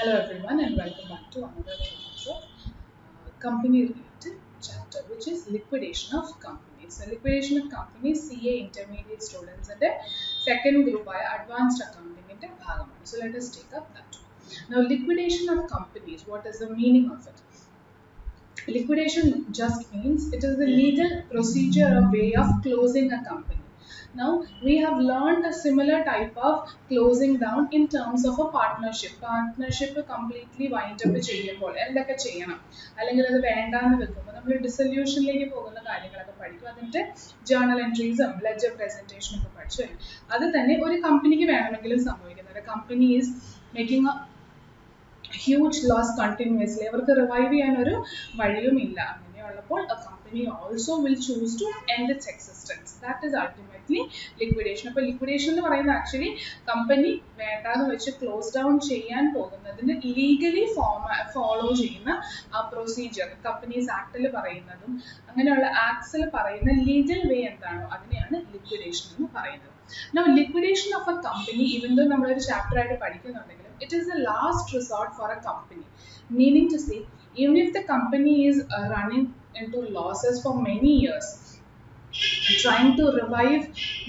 Hello everyone and welcome back to another class of company related chapter, which is liquidation of companies. So liquidation of companies CA intermediate students and second group by advanced accounting in Bhagamani. So let us take up that. Now liquidation of companies, what is the meaning of it? Liquidation just means it is the legal procedure or way of closing a company. Now we have learned a similar type of closing down in terms of a partnership. Partnership completely wind up ചെയ്യുമ്പോൾ എന്തൊക്കെ ചെയ്യണം അല്ലെങ്കിൽ അത് വേണ്ടാന്ന് വെക്കുമ്പോൾ നമ്മൾ ഡിസൊല്യൂഷനിലേക്ക് പോകുന്ന കാര്യങ്ങളൊക്കെ പഠിക്കും. അതിൻ്റെ ജേർണൽ എൻട്രീസും ലെഡ്ജർ പ്രസന്റേഷനും ഒക്കെ പഠിച്ചു വരും. അത് തന്നെ ഒരു കമ്പനിക്ക് വേണമെങ്കിലും സംഭവിക്കുന്നത്. Company is making A huge loss continuously. അവർക്ക് റിവൈവ് ചെയ്യാൻ ഒരു വഴിയുമില്ല. അങ്ങനെയുള്ളപ്പോൾ a company also will choose to end its existence. That is ultimately liquidation. അപ്പോൾ liquidation എന്ന് പറയുന്നത് ആക്ച്വലി കമ്പനി വേണ്ടാന്ന് വെച്ച് ക്ലോസ് ഡൗൺ ചെയ്യാൻ പോകുന്നതിന് ലീഗലി ഫോളോ ചെയ്യുന്ന ആ പ്രൊസീജിയർ കമ്പനീസ് ആക്ടിൽ പറയുന്നതും അങ്ങനെയുള്ള ആക്ട്സിൽ പറയുന്ന ലീഗൽ വേ എന്താണോ അതിനെയാണ് ലിക്വിഡേഷൻ എന്ന് പറയുന്നത്. Now liquidation of a company, even though നമ്മളൊരു ചാപ്റ്റർ ആയിട്ട് പഠിക്കുന്നുണ്ടെങ്കിലും it is the last resort for a company, meaning to say even if the company is running into losses for many years, trying to revive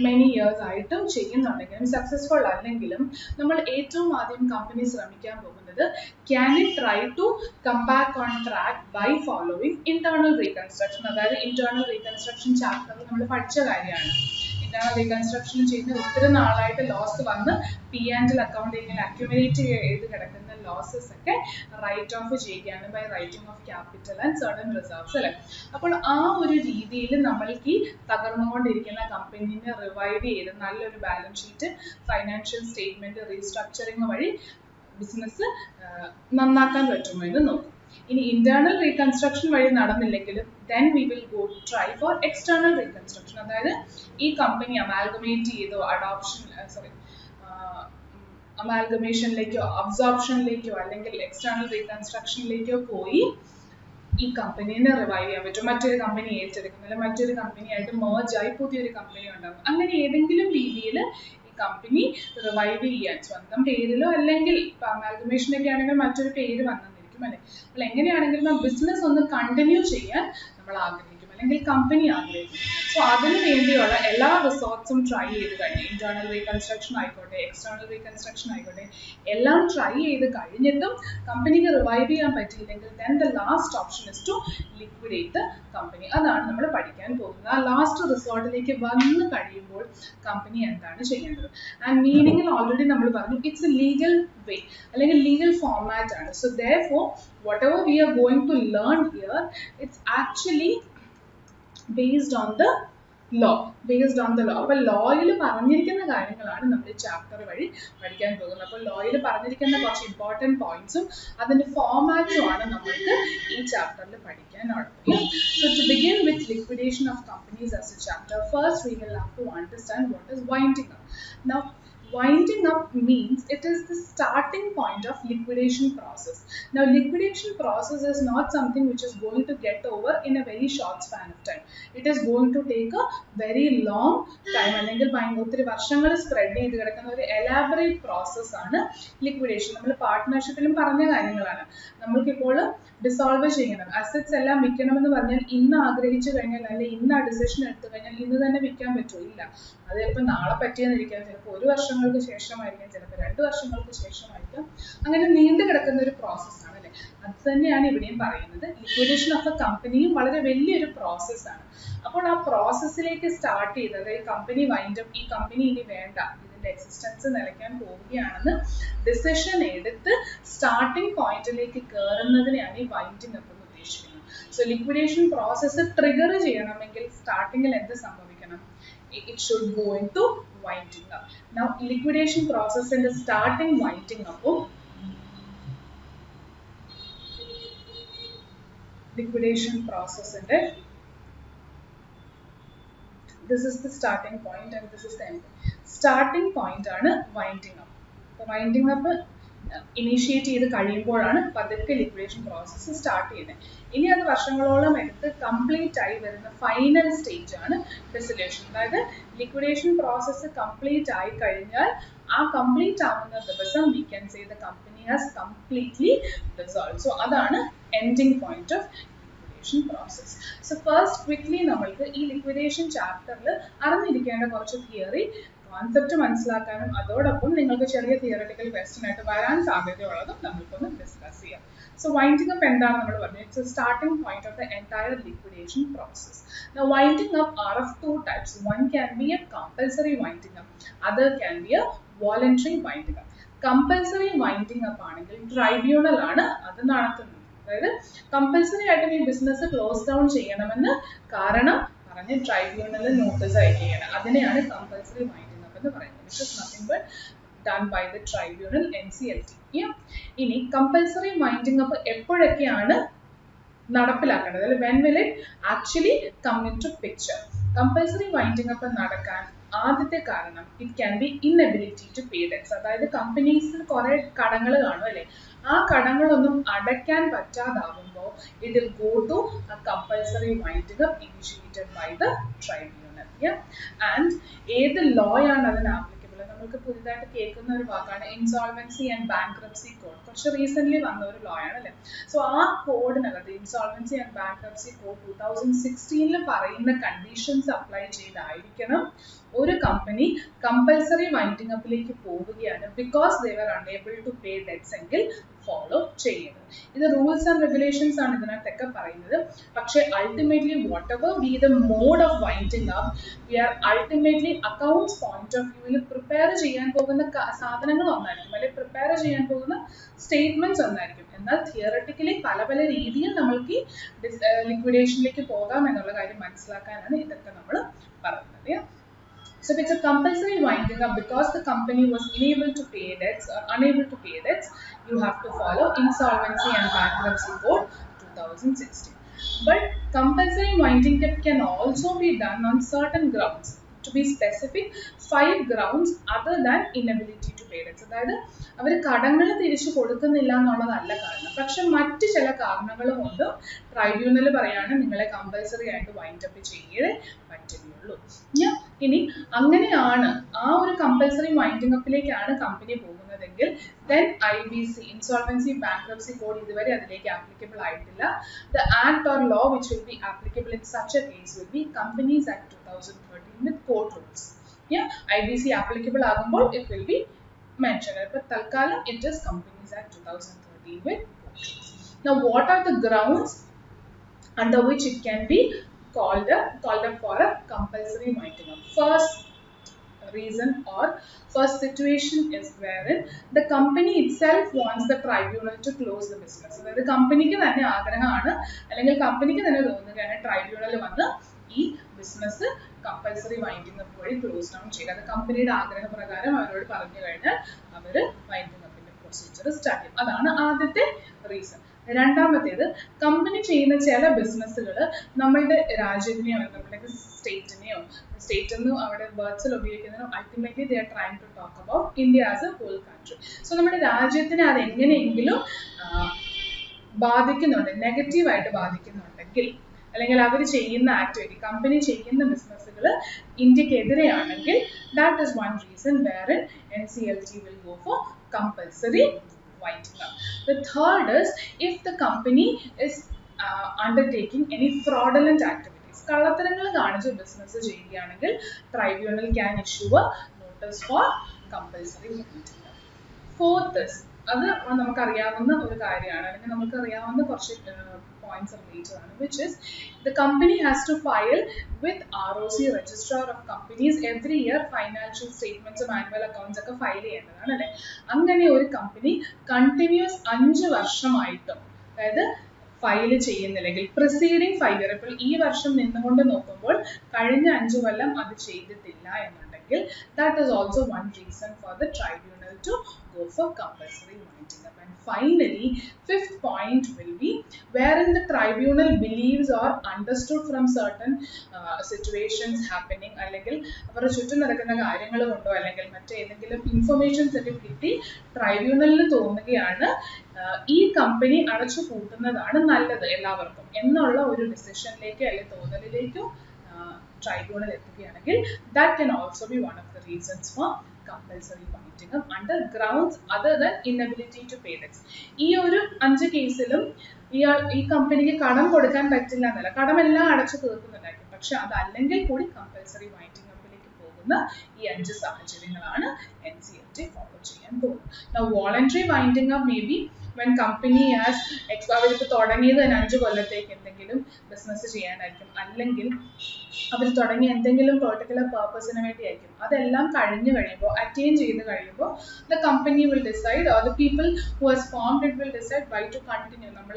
many years ആയിട്ടും ചെയ്യുന്നുണ്ടെങ്കിലും successful അല്ലെങ്കിലും നമ്മൾ ഏറ്റവും ആദ്യം company ശ്രമിക്കാൻ പോകുന്നത് can it try to come back on track by following internal reconstruction. അതായത് internal reconstruction ചാപ്റ്ററിൽ നമ്മൾ പഠിച്ച കാര്യമാണ്. ഇന്റേണൽ റീകൺസ്ട്രക്ഷൻ ചെയ്യുന്ന ഒത്തിരി നാളായിട്ട് ലോസ് വന്ന് P&L അക്കൗണ്ടിങ്ങിൽ അക്യുമുലേറ്റ് ചെയ്ത് കിടക്കുന്ന ലോസസ് ഒക്കെ റൈറ്റ് ഓഫ് ചെയ്യുകയാണ് by writing off capital and certain reserves അല്ലെ. അപ്പോൾ ആ ഒരു രീതിയിൽ നമ്മൾക്ക് ഈ തകർന്നുകൊണ്ടിരിക്കുന്ന കമ്പനീനെ റിവൈവ് ചെയ്ത് നല്ലൊരു balance sheet, financial statement restructuring വഴി ബിസിനസ് നന്നാക്കാൻ പറ്റുമോ എന്ന് നോക്കും. ഇനി ഇന്റേണൽ റീകൺസ്ട്രക്ഷൻ വഴി നടന്നില്ലെങ്കിലും then we will go try for external reconstruction. അതായത് ഈ കമ്പനി അമാൽഗമേറ്റ് ചെയ്തോ അമാൽഗമേഷനിലേക്കോ അബ്സോർപ്ഷനിലേക്കോ അല്ലെങ്കിൽ എക്സ്റ്റേണൽ റീകൺസ്ട്രക്ഷനിലേക്കോ പോയി ഈ കമ്പനീനെ റിവൈവ് ചെയ്യാൻ പറ്റും. മറ്റൊരു കമ്പനി ഏറ്റെടുക്കുന്ന അല്ലെങ്കിൽ മറ്റൊരു കമ്പനിയായിട്ട് മേർജ് ആയി പുതിയൊരു കമ്പനി ഉണ്ടാകും. അങ്ങനെ ഏതെങ്കിലും രീതിയിൽ ഈ കമ്പനി റിവൈവ് ചെയ്യാൻ സ്വന്തം പേരിലോ അല്ലെങ്കിൽ ഇപ്പൊ അമാൽഗമേഷനൊക്കെ ആണെങ്കിൽ മറ്റൊരു പേര് വന്നെന്നിരിക്കും അല്ലെ. അപ്പോൾ എങ്ങനെയാണെങ്കിലും ആ ബിസിനസ് ഒന്ന് കണ്ടിന്യൂ ചെയ്യാൻ നമ്മൾ ആഗ്രഹിക്കും അല്ലെങ്കിൽ കമ്പനി ആഗ്രഹിക്കും. സോ അതിനു വേണ്ടിയുള്ള എല്ലാ റിസോർട്ട്സും ട്രൈ ചെയ്ത് കഴിഞ്ഞു. ഇന്റേണൽ റീകൺസ്ട്രക്ഷൻ ആയിക്കോട്ടെ, എക്സ്റ്റേണൽ റീകൺസ്ട്രക്ഷൻ ആയിക്കോട്ടെ, എല്ലാം ട്രൈ ചെയ്ത് കഴിഞ്ഞിട്ടും കമ്പനിക്ക് റിവൈവ് ചെയ്യാൻ പറ്റിയില്ലെങ്കിൽ then the last option is to liquidate the company. അതാണ് നമ്മൾ പഠിക്കാൻ പോകുന്നത്. ആ ലാസ്റ്റ് റിസോർട്ടിലേക്ക് വന്ന് കഴിയുമ്പോൾ കമ്പനി എന്താണ് ചെയ്യേണ്ടത്. ആൻഡ് മീനിങ്ങിൽ ഓൾറെഡി നമ്മൾ പറഞ്ഞു ഇറ്റ്സ് എ ലീഗൽ വേ അല്ലെങ്കിൽ ലീഗൽ ഫോർമാറ്റ് ആണ്. So therefore whatever we are going to learn here, it's actually based on the law. അപ്പോൾ ലോയിൽ പറഞ്ഞിരിക്കുന്ന കാര്യങ്ങളാണ് നമ്മൾ ഈ ചാപ്റ്റർ വഴി പഠിക്കാൻ പോകുന്നത്. അപ്പോൾ ലോയിൽ പറഞ്ഞിരിക്കുന്ന കുറച്ച് ഇമ്പോർട്ടൻറ്റ് പോയിന്റ്സും അതിന്റെ ഫോർമാറ്റും ആണ് നമ്മൾക്ക് ഈ ചാപ്റ്ററിൽ പഠിക്കാനുള്ളത്. So to begin with liquidation of companies as a chapter, first we will have to understand what is winding up. Now winding up means it is the starting point of liquidation process. Now liquidation process is not something which is going to get over in a very short span of time. It is going to take a very long time അല്ലെങ്കിൽ ഒത്തിരി വർഷങ്ങൾ spread ചെയ്ത് കിടക്കുന്ന ഒരു elaborate process ആണ് liquidation. നമ്മൾ പാർട്ട്ണർഷിപ്പിലും പറഞ്ഞ കാര്യങ്ങളാണ്. നമ്മൾക്കിപ്പോൾ ഡിസോൾവ് ചെയ്യണം, അസറ്റ്സ് എല്ലാം വിൽക്കണമെന്ന് പറഞ്ഞാൽ ഇന്ന് ആഗ്രഹിച്ചു കഴിഞ്ഞാൽ അല്ലെങ്കിൽ ഇന്ന് ആ ഡിസിഷൻ എടുത്തു കഴിഞ്ഞാൽ ഇന്ന് തന്നെ വിൽക്കാൻ പറ്റുമോ? ഇല്ല. അത് ചിലപ്പോൾ നാളെ പറ്റിയെന്നിരിക്കാം, ചിലപ്പോൾ 1 വർഷങ്ങൾക്ക് ശേഷമായിരിക്കാം, ചിലപ്പോൾ 2 വർഷങ്ങൾക്ക് ശേഷമായിരിക്കാം. അങ്ങനെ നീണ്ടു കിടക്കുന്ന ഒരു പ്രോസസ്സാണ് അല്ലേ. അത് തന്നെയാണ് ഇവിടെയും പറയുന്നത്. ലിക്വിഡേഷൻ ഓഫ് എ കമ്പനിയും വളരെ വലിയൊരു പ്രോസസ്സാണ്. അപ്പോൾ ആ പ്രോസസ്സിലേക്ക് സ്റ്റാർട്ട് ചെയ്ത് അതായത് കമ്പനി വൈൻഡപ്പ്, ഈ കമ്പനി ഇനി വേണ്ട, ഇതിന്റെ എക്സിസ്റ്റൻസ് നിലയ്ക്കാൻ പോവുകയാണെന്ന് ഡിസിഷൻ എടുത്ത് സ്റ്റാർട്ടിംഗ് പോയിന്റിലേക്ക് കയറുന്നതിനെയാണ് ഈ വൈൻഡിങ് അപ്പ് എന്ന് ഉദ്ദേശിക്കുന്നത്. സോ ലിക്വിഡേഷൻ പ്രോസസ്സ് ട്രിഗർ ചെയ്യണമെങ്കിൽ സ്റ്റാർട്ടിങ്ങിൽ എന്ത് സംഭവിക്കണം? It should go into winding up. Now liquidation process in the starting winding up, liquidation process in the this is the starting point and this is the end. Starting point ആണ് winding up. So winding up initiate ചെയ്ത് കഴിയുമ്പോഴാണ് പതുക്കെ liquidation process start ചെയ്യുന്നത്. ഇനി അത് വർഷങ്ങളോളം എടുത്ത് complete ആയി വരുന്ന ഫൈനൽ സ്റ്റേജ് ആണ് ഡിസൊല്യൂഷൻ. അതായത് ലിക്വിഡേഷൻ പ്രോസസ്സ് കംപ്ലീറ്റ് ആയി കഴിഞ്ഞാൽ ആ കംപ്ലീറ്റ് ആവുന്ന ദിവസം we can say the company has completely dissolved. So അതാണ് ending point of liquidation process. So first quickly നമ്മൾക്ക് ഈ liquidation chapterൽ അറിഞ്ഞിരിക്കേണ്ട കുറച്ച് theory കോൺസെപ്റ്റ് മനസ്സിലാക്കാനും അതോടൊപ്പം നിങ്ങൾക്ക് ചെറിയ തിയററ്റിക്കൽ ക്വസ്റ്റ്യൻ ആയിട്ട് വരാൻ സാധ്യതയുള്ളതും നമുക്കൊന്ന് ഡിസ്കസ് ചെയ്യാം. So winding up എന്താണ് നമ്മൾ പറഞ്ഞത്? It's a starting point of the entire liquidation process. Now winding up are of two types. One can be a compulsory winding up, other can be a voluntary winding up. Compulsory winding up ആണെങ്കിൽ tribunal ആണ് അത് നടത്തുന്നത്. അതായത് compulsory ആയിട്ട് ഈ business close down ചെയ്യണമെന്ന് കാരണം പറഞ്ഞ് ട്രൈബ്യൂണലിൽ നോട്ടീസ് അയക്കുകയാണ്. അതിനെയാണ് കമ്പൽസറി വൈൻഡിംഗ് അപ്പ് എന്ന് പറയുന്നത്. Which is nothing but done by the tribunal NCLT. ഇനി കമ്പൽസറി വൈൻഡിംഗ് അപ്പ് എപ്പോഴൊക്കെയാണ് നടപ്പിലാക്കേണ്ടത്? when will it actually come into picture? Compulsory winding up നടക്കാൻ ആദ്യത്തെ കാരണം it can be inability to pay debts. അതായത് കമ്പനീസിൽ കുറെ കടങ്ങൾ കാണും അല്ലേ, ആ കടങ്ങളൊന്നും അടയ്ക്കാൻ പറ്റാതാവുമ്പോൾ it will go to a compulsory winding up initiated by the tribunal. And ഏത് ലോ ആണ് അതിന് ആപ്ലിക്കബിൾ? നമുക്ക് പുതുതായിട്ട് കേൾക്കുന്ന ഒരു വാക്കാണ് ഇൻസോൾവൻസി ആൻഡ് ബാങ്ക്രപ്സി കോഡ്. കുറച്ച് റീസെന്റ് വന്ന ഒരു ലോ ആണ് അല്ലേ. സോ ആ കോഡിനകത്ത് ഇൻസോൾവൻസി ആൻഡ് ബാങ്ക്രപ്സി കോഡ് 2016 പറയുന്ന കണ്ടീഷൻസ് അപ്ലൈ ചെയ്തായിരിക്കണം ഒരു കമ്പനി കമ്പൽസറി വൈൻഡിംഗ് അപ്പിലേക്ക് പോവുകയാണ് because they were unable to pay debts എങ്കിൽ ഫോളോ ചെയ്യുന്നത്. ഇത് റൂൾസ് ആൻഡ് റെഗുലേഷൻസ് ആണ് ഇതിനകത്തൊക്കെ പറയുന്നത്. പക്ഷേ ultimately whatever be the mode of winding up, we are ultimately accounts point of വ്യൂവിൽ പ്രിപ്പയർ ചെയ്യാൻ പോകുന്ന സാധനങ്ങൾ ഒന്നായിരിക്കും, അല്ലെങ്കിൽ പ്രിപ്പയർ ചെയ്യാൻ പോകുന്ന സ്റ്റേറ്റ്മെന്റ്സ് ഒന്നായിരിക്കും. എന്നാൽ തിയററ്റിക്കലി പല പല രീതിയിൽ നമ്മൾക്ക് ലിക്വിഡേഷനിലേക്ക് പോകാം എന്നുള്ള കാര്യം മനസ്സിലാക്കാനാണ് ഇതൊക്കെ നമ്മൾ പറയുന്നത്. So if it's a compulsory winding up because the company was unable to pay debts or unable to pay debts, you have to follow Insolvency and Bankruptcy Code 2016. But compulsory winding up can also be done on certain grounds. To be specific, 5 grounds other than inability to pay debts. അതായത് അവർ കടങ്ങൾ തിരിച്ചു കൊടുക്കുന്നില്ല എന്നുള്ളതല്ല കാരണം, പക്ഷെ മറ്റ് ചില കാരണങ്ങൾ കൊണ്ട് ട്രൈബ്യൂണൽ പറയാണ് നിങ്ങളെ കമ്പൽസറി ആയിട്ട് വൈൻഡ് അപ്പ് ചെയ്യേ പറ്റുകയുള്ളൂ. ഇനി അങ്ങനെയാണ് ആ ഒരു കമ്പൽസറി വൈൻഡിംഗ് അപ്പിലേക്കാണ് കമ്പനി പോകുന്നതെങ്കിൽ then IBC Insolvency Bankruptcy Code ഇതുവരെ അതിലേക്ക് ആപ്ലിക്കബിൾ ആയിട്ടില്ല. The act or law which will be applicable in such a case will be Companies Act 2013 with court rules. IBC applicable ആകുമ്പോൾ it will be mentioned. But തൽക്കാലം it is Companies Act 2013 with court rules. Now what are the grounds under which it can be called up for a compulsory winding up? First reason or first situation is wherein the company itself wants the tribunal to close the business. അതായത് കമ്പനിക്ക് തന്നെ ആഗ്രഹമാണ് അല്ലെങ്കിൽ കമ്പനിക്ക് തന്നെ തോന്നുകയാണ് tribunal വന്ന് ഈ ബിസിനസ് കമ്പൽസറി വൈൻഡിംഗ് അപ്പ് വഴി ക്ലോസ് ഡൗൺ ചെയ്യുക. അത് കമ്പനിയുടെ ആഗ്രഹപ്രകാരം അവരോട് പറഞ്ഞു കഴിഞ്ഞാൽ അവർ വൈൻഡിംഗ് അപ്പിന്റെ പ്രൊസീജിയർ സ്റ്റാർട്ട് ചെയ്യും. അതാണ് ആദ്യത്തെ റീസൺ. രണ്ടാമത്തേത്, കമ്പനി ചെയ്യുന്ന ചില ബിസിനസ്സുകൾ നമ്മളുടെ രാജ്യത്തിനെയോ നമ്മുടെ സ്റ്റേറ്റിനെയോ സ്റ്റേറ്റ് എന്ന് അവിടെ വേർഡ്സിൽ ഉപയോഗിക്കുന്നതിനോ ultimately they are trying to talk about India as a whole country. So നമ്മുടെ രാജ്യത്തിനെ അത് എങ്ങനെയെങ്കിലും ബാധിക്കുന്നുണ്ട്, നെഗറ്റീവായിട്ട് ബാധിക്കുന്നുണ്ടെങ്കിൽ അല്ലെങ്കിൽ അവർ ചെയ്യുന്ന ആക്ടിവിറ്റി കമ്പനി ചെയ്യുന്ന ബിസിനസ്സുകൾ ഇന്ത്യക്കെതിരെയാണെങ്കിൽ that is one reason where NCLT will go for compulsory winding up. The third is if the company is undertaking any fraudulent activities. കള്ളത്തരങ്ങൾ കാണിച്ച് ബിസിനസ് ചെയ്യുകയാണെങ്കിൽ tribunal can issue A notice four compulsory winding up. Fourth is, അത് നമുക്കറിയാവുന്ന ഒരു കാര്യമാണ് അല്ലെങ്കിൽ നമുക്കറിയാവുന്ന കുറച്ച് പോയിന്റ്സ് റിലേറ്റഡ് ആണ്, which is the company has to file with ROC registrar of companies every year financial statements annual accounts ഒക്കെ file ചെയ്യേണ്ടതാണ് അല്ലേ. അങ്ങനെ ഒരു കമ്പനി കണ്ടിന്യൂസ് 5 വർഷമായിട്ടും അതായത് ഫയൽ ചെയ്യുന്നില്ലെങ്കിൽ പ്രിസീഡിങ് 5 ഇയർ, ഇപ്പോൾ ഈ വർഷം നിന്നുകൊണ്ട് നോക്കുമ്പോൾ കഴിഞ്ഞ 5 കൊല്ലം അത് ചെയ്തിട്ടില്ല എന്നുണ്ടെങ്കിൽ that is also one reason for the tribunal to go for compulsory winding up. And finally, fifth point will be wherein the tribunal believes or understood from certain situations happening അല്ലെങ്കിൽ അവരുടെ ചുറ്റും നടക്കുന്ന കാര്യങ്ങൾ കൊണ്ടോ അല്ലെങ്കിൽ മറ്റേതെങ്കിലും ഇൻഫർമേഷൻസ് ഒക്കെ കിട്ടി ട്രൈബ്യൂണലിന് തോന്നുകയാണ് ഈ കമ്പനി അടച്ചു പൂട്ടുന്നതാണ് നല്ലത് എല്ലാവർക്കും എന്നുള്ള ഒരു ഡിസിഷനിലേക്ക് അല്ലെങ്കിൽ തോന്നലിലേക്കോ tribunal എത്തുകയാണെങ്കിൽ that can also be one of the reasons for compulsory winding up under grounds other than inability to pay debts. ഈ ഒരു 5 കേസിലും ഈ കമ്പനിക്ക് കടം കൊടുക്കാൻ പറ്റില്ല എന്നല്ല, കടമെല്ലാം അടച്ചു തീർക്കുന്നുണ്ടായിരിക്കും, പക്ഷെ അതല്ലെങ്കിൽ കൂടി കമ്പൽസറി വൈൻഡിങ് അപ്പിലേക്ക് പോകുന്ന ഈ 5 സാഹചര്യങ്ങളാണ് NCLT ഫോളോ ചെയ്യാൻ പോകുന്നത്. Now voluntary winding up may be when company has അവരിപ്പോൾ തുടങ്ങിയത് 5 കൊല്ലത്തേക്ക് എന്തെങ്കിലും ബിസിനസ് ചെയ്യാനായിരിക്കും, അല്ലെങ്കിൽ അവർ തുടങ്ങിയ എന്തെങ്കിലും പെർട്ടിക്കുലർ പർപ്പസിന് വേണ്ടിയായിരിക്കും. അതെല്ലാം കഴിഞ്ഞു കഴിയുമ്പോൾ, അറ്റൈൻ ചെയ്ത് കഴിയുമ്പോൾ the company will decide, or the people who has formed it will decide why to continue. നമ്മൾ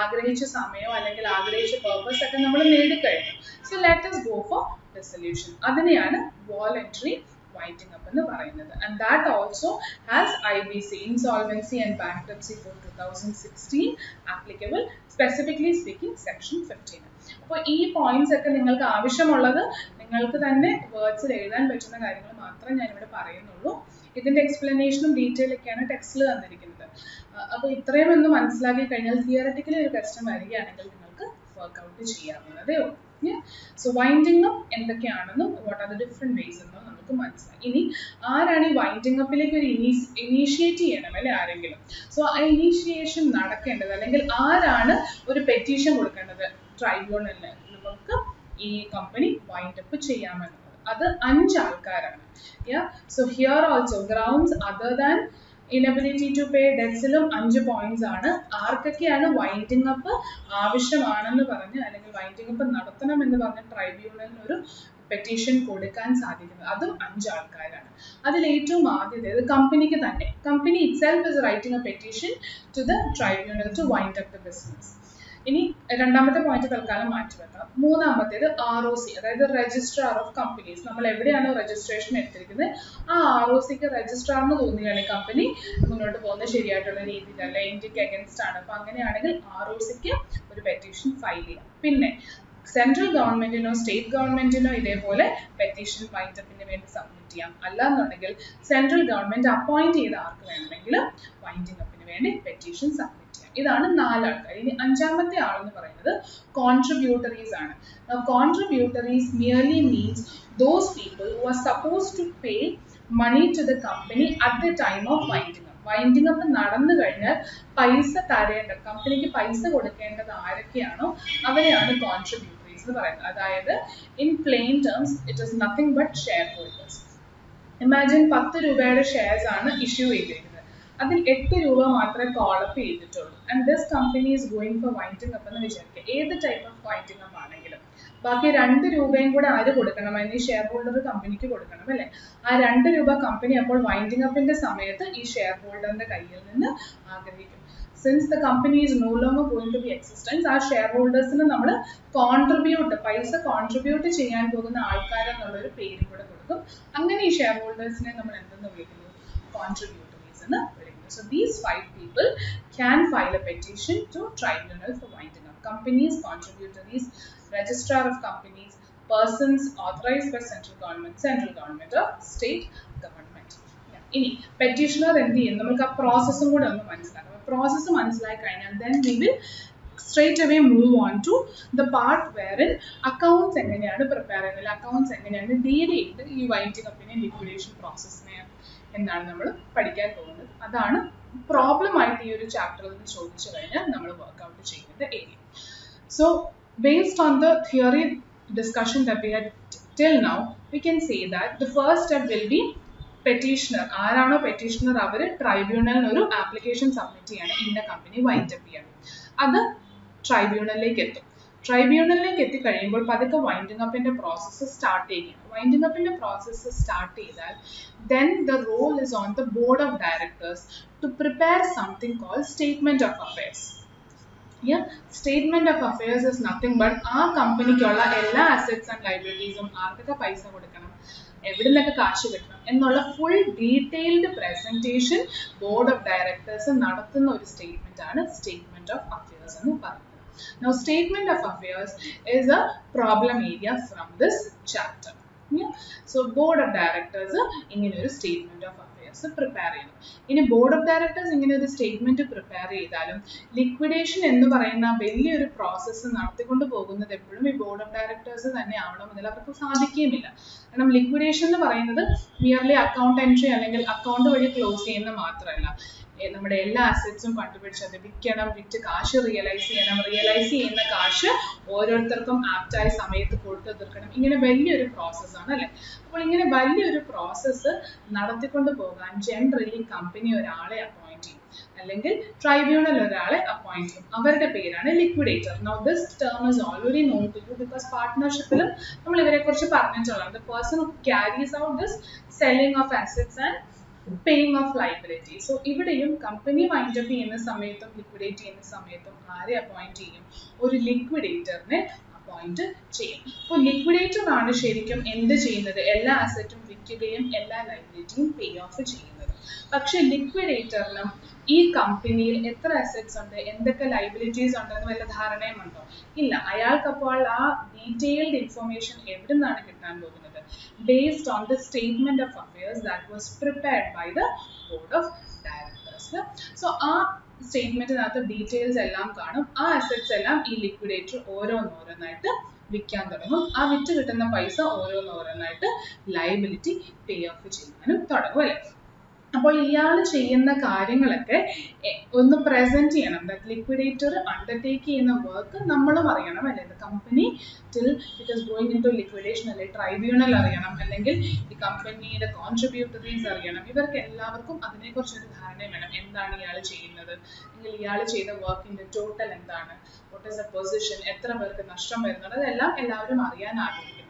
ആഗ്രഹിച്ച സമയമോ അല്ലെങ്കിൽ ആഗ്രഹിച്ച പർപ്പസ് ഒക്കെ നമ്മൾ നേടിക്കഴിഞ്ഞു. So let us go for dissolution. അതിനെയാണ് voluntary winding up എന്ന് പറയുന്നത്. And that also has IBC, Insolvency and Bankruptcy Code 2016 applicable, specifically speaking section 15. അപ്പോൾ ഈ പോയിന്റ്സ് ഒക്കെ നിങ്ങൾക്ക് ആവശ്യമുള്ളത് നിങ്ങൾക്ക് തന്നെ വേർഡ്സിൽ എഴുതാൻ പറ്റുന്ന കാര്യങ്ങൾ മാത്രമേ ഞാൻ ഇവിടെ പറയുന്നുള്ളൂ. ഇതിന്റെ എക്സ്പ്ലനേഷനും ഡീറ്റെയിൽ ഒക്കെയാണ് ടെക്സ്റ്റിൽ തന്നിരിക്കുന്നത്. അപ്പോൾ ഇത്രയും ഒന്ന് മനസ്സിലാക്കി കഴിഞ്ഞാൽ തിയററ്റിക്കലി ഒരു ക്വസ്റ്റ്യൻ വരികയാണെങ്കിൽ നിങ്ങൾക്ക് വർക്ക്ഔട്ട് ചെയ്യാവുന്നതേ ഉള്ളൂ. സോ വൈൻഡിങ് അപ്പ് എന്തൊക്കെയാണെന്നും what are the different vase എന്നും നമുക്ക് മനസ്സിലായി. ഇനി ആരാണ് ഈ വൈൻഡിങ് അപ്പിലേക്ക് ഒരു ഇനീഷ്യേറ്റ് ചെയ്യണം അല്ലെ ആരെങ്കിലും? സോ ആ ഇനീഷ്യേഷൻ നടക്കേണ്ടത്, അല്ലെങ്കിൽ ആരാണ് ഒരു പെറ്റീഷൻ കൊടുക്കേണ്ടത് ട്രൈബ്യൂണലിന് നമുക്ക് ഈ കമ്പനി വൈൻഡ് അപ്പ് ചെയ്യാമെന്നുള്ളത്? അത് 5 ആൾക്കാരാണ്. So here also grounds other than inability to pay ഡെറ്റ്സിലും 5 പോയിന്റ്സ് ആണ്. ആർക്കൊക്കെയാണ് വൈൻഡിങ് അപ്പ് ആവശ്യമാണെന്ന് പറഞ്ഞ് അല്ലെങ്കിൽ വൈൻഡിങ് അപ്പ് നടത്തണം എന്ന് പറഞ്ഞ് ട്രൈബ്യൂണലിന് ഒരു പെറ്റീഷൻ കൊടുക്കാൻ സാധിക്കുന്നത്? അതും 5 ആൾക്കാരാണ്. അതിൽ ഏറ്റവും ആദ്യത്തേത് കമ്പനിക്ക് തന്നെ. Company itself is writing a petition to the tribunal to wind up the business. ഇനി രണ്ടാമത്തെ പോയിന്റ് തൽക്കാലം മാറ്റിവെക്കാം. മൂന്നാമത്തേത് ROC, അതായത് രജിസ്ട്രാർ ഓഫ് കമ്പനീസ്. നമ്മൾ എവിടെയാണോ രജിസ്ട്രേഷൻ എടുത്തിരിക്കുന്നത് ആ ROCക്ക് രജിസ്ട്രാറിന് തോന്നുകയാണ് കമ്പനി മുന്നോട്ട് പോകുന്നത് ശരിയായിട്ടുള്ള രീതിയിലല്ല, ഇന്ത്യക്ക് അഗൻസ്റ്റ് ആണ്, അപ്പൊ അങ്ങനെയാണെങ്കിൽ ROCക്ക് ഒരു പെറ്റീഷൻ ഫയൽ ചെയ്യാം. പിന്നെ സെൻട്രൽ ഗവൺമെന്റിനോ സ്റ്റേറ്റ് ഗവൺമെന്റിനോ ഇതേപോലെ പെറ്റീഷൻ വൈൻഡപ്പിന് വേണ്ടി സബ്മിറ്റ് ചെയ്യാം. അല്ലാന്നുണ്ടെങ്കിൽ സെൻട്രൽ ഗവൺമെന്റ് അപ്പോയിന്റ് ചെയ്ത ആർക്ക് വേണമെങ്കിലും വൈൻഡിങ് അപ്പിന് വേണ്ടി പെറ്റീഷൻ സബ്മിറ്റ് ചെയ്യാം. ഇതാണ് 4 ആൾക്കാർ. ഇനി 5ാമത്തെ ആളെന്ന് പറയുന്നത് കോൺട്രിബ്യൂട്ടറീസ് ആണ്. Contributories merely means those people who are supposed to pay money to the company at the time of winding up. Winding up നടന്നു കഴിഞ്ഞാൽ പൈസ തരേണ്ടത്, കമ്പനിക്ക് പൈസ കൊടുക്കേണ്ടത് ആരൊക്കെയാണോ അവരെയാണ് കോൺട്രിബ്യൂട്ടറീസ് എന്ന് പറയുന്നത്. അതായത് in plain terms it is nothing but shareholders. Imagine 10 രൂപയുടെ ഷെയർസ് ആണ് ഇഷ്യൂ ചെയ്തിരിക്കുന്നത്, അതിൽ 8 രൂപ മാത്രമേ കോൾ അപ്പ് ചെയ്തിട്ടുള്ളൂ. And this company is going for winding up എന്ന് വിചാരിക്കുക, ഏത് ടൈപ്പ് ഓഫ് വൈൻഡിങ് അപ്പ് ആണെങ്കിലും. ബാക്കി 2 രൂപയും കൂടെ ആര് കൊടുക്കണം? അതിന് ഷെയർ ഹോൾഡർ കമ്പനിക്ക് കൊടുക്കണം അല്ലേ? ആ 2 രൂപ കമ്പനി അപ്പോൾ വൈൻഡിങ് അപ്പിന്റെ സമയത്ത് ഈ ഷെയർ ഹോൾഡറിന്റെ കയ്യിൽ നിന്ന് ആഗ്രഹിക്കും. Since the company is no longer going to be existence, ആ ഷെയർ ഹോൾഡേഴ്സിന് നമ്മൾ പൈസ കോൺട്രിബ്യൂട്ട് ചെയ്യാൻ പോകുന്ന ആൾക്കാരെന്നുള്ളൊരു പേര് കൂടെ കൊടുക്കും. അങ്ങനെ ഈ ഷെയർ ഹോൾഡേഴ്സിനെ നമ്മൾ എന്തെന്ന് വിളിക്കുന്നു? കോൺട്രിബ്യൂട്ടറീസ് എന്ന് വിളിക്കുന്നു. So these 5 people can file a petition to tribunal for winding up. Companies, contributories, registrar of companies, persons authorized by central government or state government. ഇനി പെറ്റീഷണർ എന്ത് ചെയ്യും? നമുക്ക് ആ പ്രോസസ്സും കൂടെ ഒന്ന് മനസ്സിലാക്കാം. പ്രോസസ്സ് മനസ്സിലായി കഴിഞ്ഞാൽ then we will straight away move on to the part wherein accounts എങ്ങനെയാണ് പ്രിപ്പയർ ചെയ്യുന്നത്, അക്കൗണ്ട്സ് എങ്ങനെയാണ് ഡീൽ ചെയ്ത് ഈ വൈൻഡിങ് അപ്പിനെ ലിക്വിഡേഷൻ പ്രോസസ്സിനെ എന്നാണ് നമ്മൾ പഠിക്കാൻ പോകുന്നത്. അതാണ് പ്രോബ്ലം ആയിട്ട് ഈ ഒരു ചാപ്റ്ററിൽ നിന്ന് ചോദിച്ചു കഴിഞ്ഞാൽ നമ്മൾ വർക്ക്ഔട്ട് ചെയ്യുന്നത് area. So based on the theory discussion that we had till now, we can say that the first step will be petitioner. ആരാണോ പെറ്റീഷണർ അവർ ട്രൈബ്യൂണലിന് ഒരു ആപ്ലിക്കേഷൻ സബ്മിറ്റ് ചെയ്യാണ് ഇന്ന കമ്പനി വൈൻഡ് അപ്പ് ചെയ്യണം. അത് ട്രൈബ്യൂണലിലേക്ക് എത്തും. ട്രൈബ്യൂണലിലേക്ക് എത്തിക്കഴിയുമ്പോൾ പതുക്കെ വൈൻഡിങ് അപ്പിന്റെ പ്രോസസ്സ് സ്റ്റാർട്ട് ചെയ്യുകയാണ്. Winding അപ്പിന്റെ process start ചെയ്താൽ then the role is on the board of directors to prepare something called statement of affairs. Statement of affairs is nothing but ആ കമ്പനിക്കുള്ള എല്ലാ assets and ലൈബിലിറ്റീസും ആർക്കൊക്കെ പൈസ കൊടുക്കണം, എവിടെ നിന്നൊക്കെ കാശ് കിട്ടണം എന്നുള്ള full detailed presentation board of directors നടത്തുന്ന ഒരു സ്റ്റേറ്റ്മെന്റ് ആണ് സ്റ്റേറ്റ്മെന്റ് ഓഫ് അഫയേഴ്സ് എന്ന് പറയുന്നത്. Now statement of affairs is a problem area from this chapter. So board of directors ഇങ്ങനെ ഒരു statement of affairs affairs prepare ചെയ്യുന്നു. ഇനി ബോർഡ് ഓഫ് ഡയറക്ടേഴ്സ് ഇങ്ങനെ ഒരു സ്റ്റേറ്റ്മെന്റ് പ്രിപ്പയർ ചെയ്താലും ലിക്വിഡേഷൻ എന്ന് പറയുന്ന വലിയൊരു പ്രോസസ്സ് നടത്തിക്കൊണ്ട് പോകുന്നത് എപ്പോഴും ഈ ബോർഡ് ഓഫ് ഡയറക്ടേഴ്സ് തന്നെ ആവണമെന്നില്ല, അവർക്ക് സാധിക്കുകയുമില്ല. കാരണം ലിക്വിഡേഷൻ എന്ന് പറയുന്നത് മിയർലി അക്കൗണ്ട് എൻട്രി അല്ലെങ്കിൽ അക്കൗണ്ട് വഴി ക്ലോസ് ചെയ്യുന്ന മാത്രമല്ല, നമ്മുടെ എല്ലാ അസറ്റ്സും കണ്ടുപിടിച്ച് അത് വിൽക്കണം, വിറ്റ് കാശ് റിയലൈസ് ചെയ്യണം, റിയലൈസ് ചെയ്യുന്ന കാശ് ഓരോരുത്തർക്കും ആപ്റ്റായ സമയത്ത് കൊടുത്തു തീർക്കണം. ഇങ്ങനെ വലിയൊരു പ്രോസസ്സാണ് അല്ലേ. അപ്പോൾ ഇങ്ങനെ വലിയൊരു പ്രോസസ്സ് നടത്തിക്കൊണ്ട് പോകാൻ ജനറലി കമ്പനി ഒരാളെ അപ്പോയിന്റ് ചെയ്യും, അല്ലെങ്കിൽ ട്രൈബ്യൂണൽ ഒരാളെ അപ്പോയിന്റ് ചെയ്യും. അവരുടെ പേരാണ് liquidator. Now this term is already known to you because പാർട്ട്ണർഷിപ്പിലും നമ്മൾ ഇവരെ കുറിച്ച് പറഞ്ഞിട്ടുള്ളത്. The person who carries out this selling of assets and paying of liability. So ഇവിടെയും കമ്പനി വൈൻഡ് അപ്പ് ചെയ്യുന്ന സമയത്തും ലിക്വിഡേറ്റ് ചെയ്യുന്ന സമയത്തും ആരെ അപ്പോയിന്റ് ചെയ്യും? ഒരു ലിക്വിഡേറ്ററിനെ അപ്പോയിന്റ് ചെയ്യും. അപ്പോൾ ലിക്വിഡേറ്റർ ആണ് ശരിക്കും എന്ത് ചെയ്യുന്നത്? എല്ലാ അസറ്റും വിൽക്കുകയും എല്ലാ ലൈബിലിറ്റിയും പേ ഓഫ് ചെയ്യുന്നത്. പക്ഷെ ലിക്വിഡേറ്ററിനും ഈ കമ്പനിയിൽ എത്ര അസറ്റ്സ് ഉണ്ട്, എന്തൊക്കെ ലൈബിലിറ്റീസ് ഉണ്ടെന്ന് വല്ല ധാരണയും ഉണ്ടോ? ഇല്ല. അയാൾക്കപ്പോൾ ആ ഡീറ്റെയിൽഡ് ഇൻഫർമേഷൻ എവിടെ നിന്നാണ് കിട്ടാൻ പോകുന്നത്? Based on the statement of affairs that was prepared by the board of directors. So ആ സ്റ്റേറ്റ്മെന്റിനകത്ത് ഡീറ്റെയിൽസ് എല്ലാം കാണും. ആ അസറ്റ്സ് എല്ലാം ഈ ലിക്വിഡേറ്റർ ഓരോന്നോരോന്നായിട്ട് വിൽക്കാൻ തുടങ്ങും. ആ വിറ്റ് കിട്ടുന്ന പൈസ ഓരോന്നോരോന്നായിട്ട് ലയബിലിറ്റി പേ ഓഫ് ചെയ്യാനും തുടങ്ങും അല്ലേ. അപ്പോൾ ഇയാൾ ചെയ്യുന്ന കാര്യങ്ങളൊക്കെ ഒന്ന് പ്രസന്റ് ചെയ്യണം. ദാറ്റ് ലിക്വിഡേറ്റർ അണ്ടർടേക്ക് ചെയ്യുന്ന വർക്ക് നമ്മളും അറിയണം അല്ലേ. The company till it is going into liquidation അല്ലെ ട്രൈബ്യൂണൽ അറിയണം, അല്ലെങ്കിൽ ഈ കമ്പനിയുടെ കോൺട്രിബ്യൂട്ടറീസ് അറിയണം. ഇവർക്ക് എല്ലാവർക്കും അതിനെക്കുറിച്ചൊരു ധാരണ വേണം. എന്താണ് ഇയാൾ ചെയ്യുന്നത്, അല്ലെങ്കിൽ ഇയാൾ ചെയ്ത വർക്കിന്റെ ടോട്ടൽ എന്താണ്, വാട്ട് ഈസ് ദ പൊസിഷൻ, എത്ര പേർക്ക് നഷ്ടം വരുന്നത്, അതെല്ലാം എല്ലാവരും അറിയാൻ ആഗ്രഹിക്കുന്നു.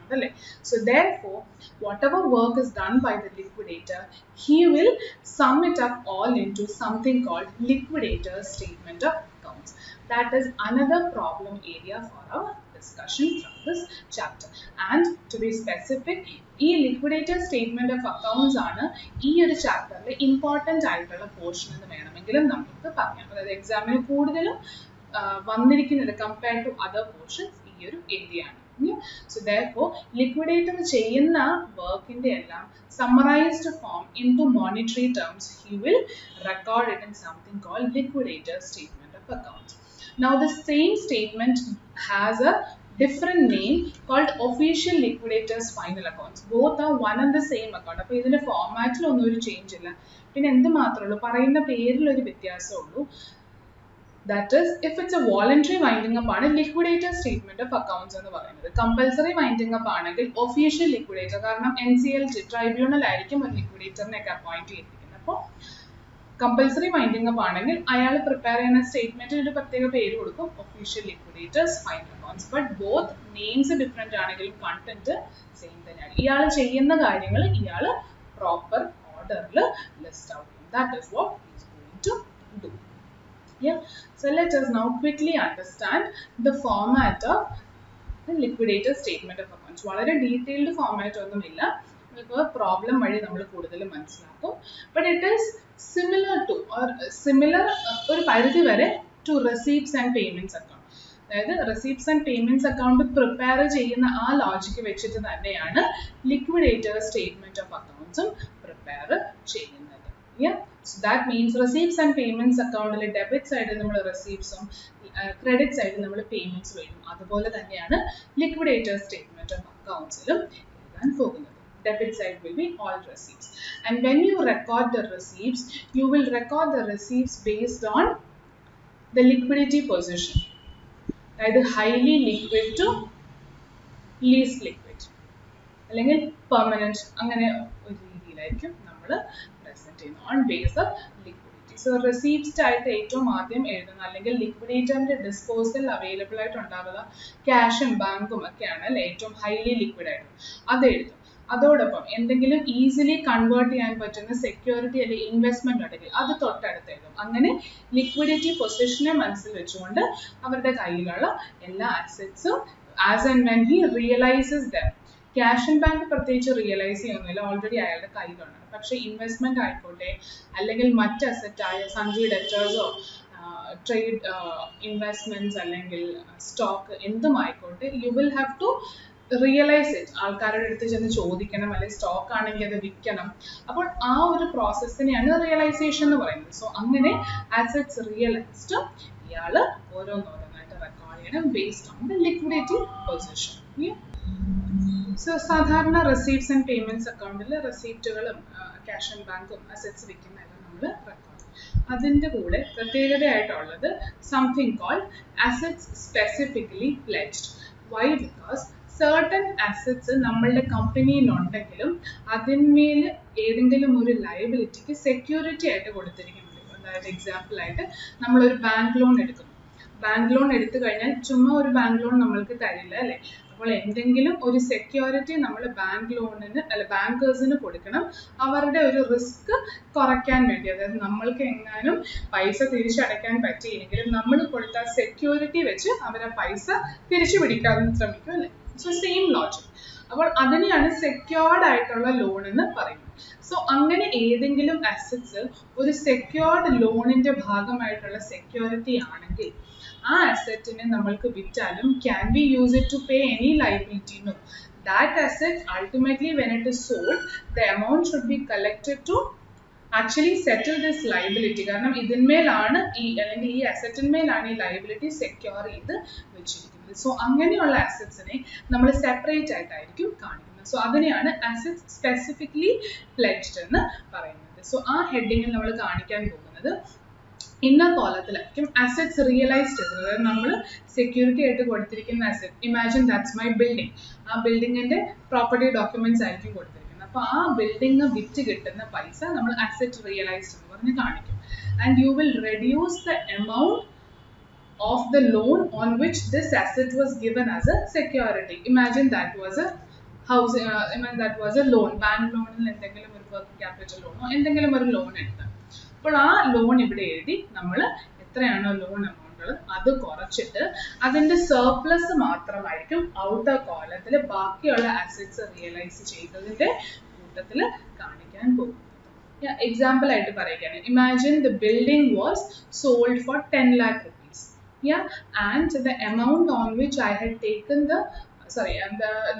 So therefore, whatever work is done by the liquidator, he will sum it up all into something called liquidator's statement of accounts. That is another problem area for our discussion from this chapter. And to be specific, ഈ liquidator statement of accounts ആണ് ഈ ഒരു ചാപ്റ്ററിലെ important ആയിട്ടുള്ള portion എന്ന് വേണമെങ്കിലും നമുക്ക് പറയാം. അതായത് എക്സാമിന് കൂടുതലും വന്നിരിക്കുന്നത് കമ്പയർഡ് ടു അതർ പോർഷൻസ് ഈ ഒരു ഏരിയയാണ്. So therefore, liquidator ചെയ്യുന്ന വർക്കിന്റെ എല്ലാം summarized form into monetary terms, he will record it in something called liquidator statement of accounts. Now the same statement has a different name called official liquidator's final accounts. Both are one and the same account. അപ്പോൾ ഇതിന്റെ ഫോർമാറ്റിൽ ഒന്നും ഒരു change ഇല്ല. പിന്നെ എന്ത് മാത്രമേ ഉള്ളൂ, പറയുന്ന പേരിൽ ഒരു വ്യത്യാസമേ ഉള്ളൂ. That is, if it's a voluntary winding up ആണ് liquidator statement of accounts എന്ന് പറയുന്നത്. കമ്പൽസറി വൈൻഡിങ് അപ്പ് ആണെങ്കിൽ ഒഫീഷ്യൽ ലിക്വിഡേറ്റർ, കാരണം NCLT ട്രൈബ്യൂണൽ ആയിരിക്കും ഒരു ലിക്വിഡേറ്ററിനെയൊക്കെ അപ്പോയിന്റ് ചെയ്തിരിക്കുന്നത്. അപ്പോൾ കമ്പൽസറി വൈൻഡിങ് അപ്പ് ആണെങ്കിൽ അയാൾ പ്രിപ്പയർ ചെയ്യുന്ന സ്റ്റേറ്റ്മെന്റിന് ഒരു പ്രത്യേക പേര് കൊടുക്കും, official liquidators final accounts. But both names different ആണെങ്കിലും കണ്ടന്റ് സെയിം തന്നെയാണ്. ഇയാൾ ചെയ്യുന്ന കാര്യങ്ങൾ ഇയാൾ പ്രോപ്പർ ഓർഡറിൽ ലിസ്റ്റ് ഔട്ട് ചെയ്യും. That is what he is going to do. Yeah, so let us now quickly understand the format of the liquidator statement of accounts. വളരെ detailed format ഒന്നുമില്ല, നമുക്ക് പ്രോബ്ലം വഴി നമ്മൾ കൂടുതൽ മനസ്സിലാക്കും. ബട്ട് ഇറ്റ് ഈസ് സിമിലർ ഒരു പരിധി വരെ to receipts and payments account. അതായത് receipts and payments account prepare ചെയ്യുന്ന ആ ലോജിക്ക് വെച്ചിട്ട് തന്നെയാണ് ലിക്വിഡേറ്റർ സ്റ്റേറ്റ്മെന്റ് ഓഫ് അക്കൗണ്ട്സും പ്രിപ്പയർ ചെയ്യുന്നത്. Yeah, so that means receipts and payments account le debit side നമ്മൾ receipts credit side നമ്മൾ payments വരും. അതുപോലെ തന്നെയാണ് liquidator statement of accounts ലും എഴുതാൻ പോകുന്നത്. Debit side will be all receipts, and when you record the receipts, you will record the receipts based on the liquidity position, അതായത് highly liquid to least liquid അല്ലെങ്കിൽ permanent അങ്ങനെ ഒരു രീതിയിലായിരിക്കും നമ്മൾ on base of liquidity. So receipts ആയിട്ട് ഏറ്റവും ആദ്യം എഴുതുന്ന അല്ലെങ്കിൽ ലിക്വിഡേറ്ററിന്റെ ഡിസ്പോസൽ അവൈലബിൾ ആയിട്ട് ഉണ്ടാവുക ക്യാഷും ബാങ്കും ഒക്കെയാണ് അല്ലെ ഏറ്റവും ഹൈലി ലിക്വിഡ് ആയിട്ട് അത് എഴുതും. അതോടൊപ്പം എന്തെങ്കിലും ഈസിലി കൺവേർട്ട് ചെയ്യാൻ പറ്റുന്ന സെക്യൂരിറ്റി അല്ലെങ്കിൽ ഇൻവെസ്റ്റ്മെന്റ് ഉണ്ടെങ്കിൽ അത് തൊട്ടടുത്ത് എഴുതും. അങ്ങനെ ലിക്വിഡിറ്റി പൊസിഷനെ മനസ്സിൽ വെച്ചുകൊണ്ട് അവരുടെ കയ്യിലുള്ള എല്ലാ അസറ്റ്സും as and when he realises them. Cash and bank പ്രത്യേകിച്ച് റിയലൈസ് ചെയ്യുന്നില്ല, ഓൾറെഡി അയാളുടെ കയ്യിലുണ്ട്. പക്ഷെ ഇൻവെസ്റ്റ്മെന്റ് ആയിക്കോട്ടെ അല്ലെങ്കിൽ മറ്റ് അസറ്റായ സൺട്രി ഡെറ്റേഴ്സോ ട്രേഡ് ഇൻവെസ്റ്റ്മെന്റ്സ് അല്ലെങ്കിൽ സ്റ്റോക്ക് എന്തും ആയിക്കോട്ടെ, you will have to realise it, ആൾക്കാരുടെ അടുത്ത് ചെന്ന് ചോദിക്കണം, അല്ലെങ്കിൽ സ്റ്റോക്ക് ആണെങ്കിൽ അത് വിൽക്കണം. അപ്പോൾ ആ ഒരു പ്രോസസ്സിനെയാണ് റിയലൈസേഷൻ എന്ന് പറയുന്നത്. സോ അങ്ങനെ അസറ്റ്സ് റിയലൈസ്ഡ് ഇയാൾ ഓരോന്നോരോന്നായിട്ട് റെക്കോർഡ് ചെയ്യണം based on the liquidity position. So സാധാരണ റെസീപ്റ്റ്സ് ആൻഡ് പേയ്മെന്റ്സ് അക്കൗണ്ടിൽ റെസീപ്റ്റുകളും ക്യാഷ് ആൻഡ് ബാങ്കും അസറ്റ്സ് വിൽക്കുന്നതെല്ലാം നമ്മൾ റെക്കോർഡ്. അതിൻ്റെ കൂടെ പ്രത്യേകതയായിട്ടുള്ളത് something called assets specifically pledged. Why? Because certain assets നമ്മളുടെ കമ്പനിയിലുണ്ടെങ്കിലും അതിന്മേൽ ഏതെങ്കിലും ഒരു ലയബിലിറ്റിക്ക് സെക്യൂരിറ്റി ആയിട്ട് കൊടുത്തിരിക്കുന്നുണ്ട്. അതായത് എക്സാമ്പിൾ ആയിട്ട് നമ്മളൊരു ബാങ്ക് ലോൺ എടുക്കുന്നു. ബാങ്ക് ലോൺ എടുത്തു കഴിഞ്ഞാൽ ചുമ്മാ ഒരു ബാങ്ക് ലോൺ നമ്മൾക്ക് തരില്ല അല്ലേ? അപ്പോൾ എന്തെങ്കിലും ഒരു സെക്യൂരിറ്റി നമ്മൾ ബാങ്ക് ലോണിന് അല്ല ബാങ്കേഴ്സിന് കൊടുക്കണം, അവരുടെ ഒരു റിസ്ക് കുറയ്ക്കാൻ വേണ്ടി. അതായത് നമ്മൾക്ക് എങ്ങാനും പൈസ തിരിച്ചടയ്ക്കാൻ പറ്റിയില്ലെങ്കിലും നമ്മൾ കൊടുത്ത സെക്യൂരിറ്റി വെച്ച് അവരെ പൈസ തിരിച്ചു പിടിക്കാൻ ശ്രമിക്കും അല്ലേ? So same logic. അപ്പോൾ അതിനെയാണ് സെക്യൂർഡ് ആയിട്ടുള്ള ലോൺ എന്ന് പറയുന്നത്. സോ അങ്ങനെ ഏതെങ്കിലും അസറ്റ്സ് ഒരു സെക്യൂർഡ് ലോണിന്റെ ഭാഗമായിട്ടുള്ള സെക്യൂരിറ്റി ആണെങ്കിൽ ആ അസറ്റിനെ നമ്മൾക്ക് വിറ്റാലും can we use it to pay any liability? No. That asset ultimately when it is sold, the amount should be collected to actually settle this liability. കാരണം ഇതിന്മേലാണ് അല്ലെങ്കിൽ ഈ അസറ്റിന്മേലാണ് ഈ ലയബിലിറ്റി സെക്യൂർ ചെയ്ത് വെച്ചിരിക്കുന്നത്. സോ അങ്ങനെയുള്ള അസറ്റ്സിനെ നമ്മൾ സെപ്പറേറ്റ് ആയിട്ടായിരിക്കും കാണിക്കുന്നത്. സോ അതിനെയാണ് അസറ്റ്സ് സ്പെസിഫിക്കലി പ്ലെഡ്ജ്ഡ് എന്ന് പറയുന്നത്. സോ ആ ഹെഡിങ്ങിൽ നമ്മൾ കാണിക്കാൻ പോകുന്നത് ഇന്നർ കോളത്തിലായിരിക്കും അസറ്റ്സ് റിയലൈസ്ഡ് ചെയ്തത്. അതായത് നമ്മൾ സെക്യൂരിറ്റി ആയിട്ട് കൊടുത്തിരിക്കുന്ന asset, imagine that's my building. ആ ബിൽഡിങ്ങിന്റെ പ്രോപ്പർട്ടി ഡോക്യുമെന്റ്സ് ആയിരിക്കും കൊടുത്തിരിക്കുന്നത്. അപ്പോൾ ആ ബിൽഡിംഗ് വിറ്റ് കിട്ടുന്ന പൈസ നമ്മൾ അസറ്റ് റിയലൈസ്ഡ് എന്ന് പറഞ്ഞ് കാണിക്കും. And you will reduce the amount of the loan on which this asset was given as a security. Imagine that was a housing, that was a loan. Bank loan എന്തെങ്കിലും ഒരു working capital ലോണോ എന്തെങ്കിലും ഒരു loan എടുത്ത്, അപ്പോൾ ആ loan ഇവിടെ എഴുതി നമ്മൾ എത്രയാണോ ലോൺ എമൗണ്ട് അത് കുറച്ചിട്ട് അതിന്റെ സർപ്ലസ് മാത്രമായിരിക്കും ഔട്ടർ കോളത്തിൽ ബാക്കിയുള്ള അസറ്റ്സ് റിയലൈസ് ചെയ്തതിന്റെ കൂട്ടത്തിൽ കാണിക്കാൻ പോകുന്നത്. എക്സാമ്പിൾ ആയിട്ട് പറയുകയാണ്, imagine the building was sold for 10 lakh rupees. Yeah, and the amount on which I had taken the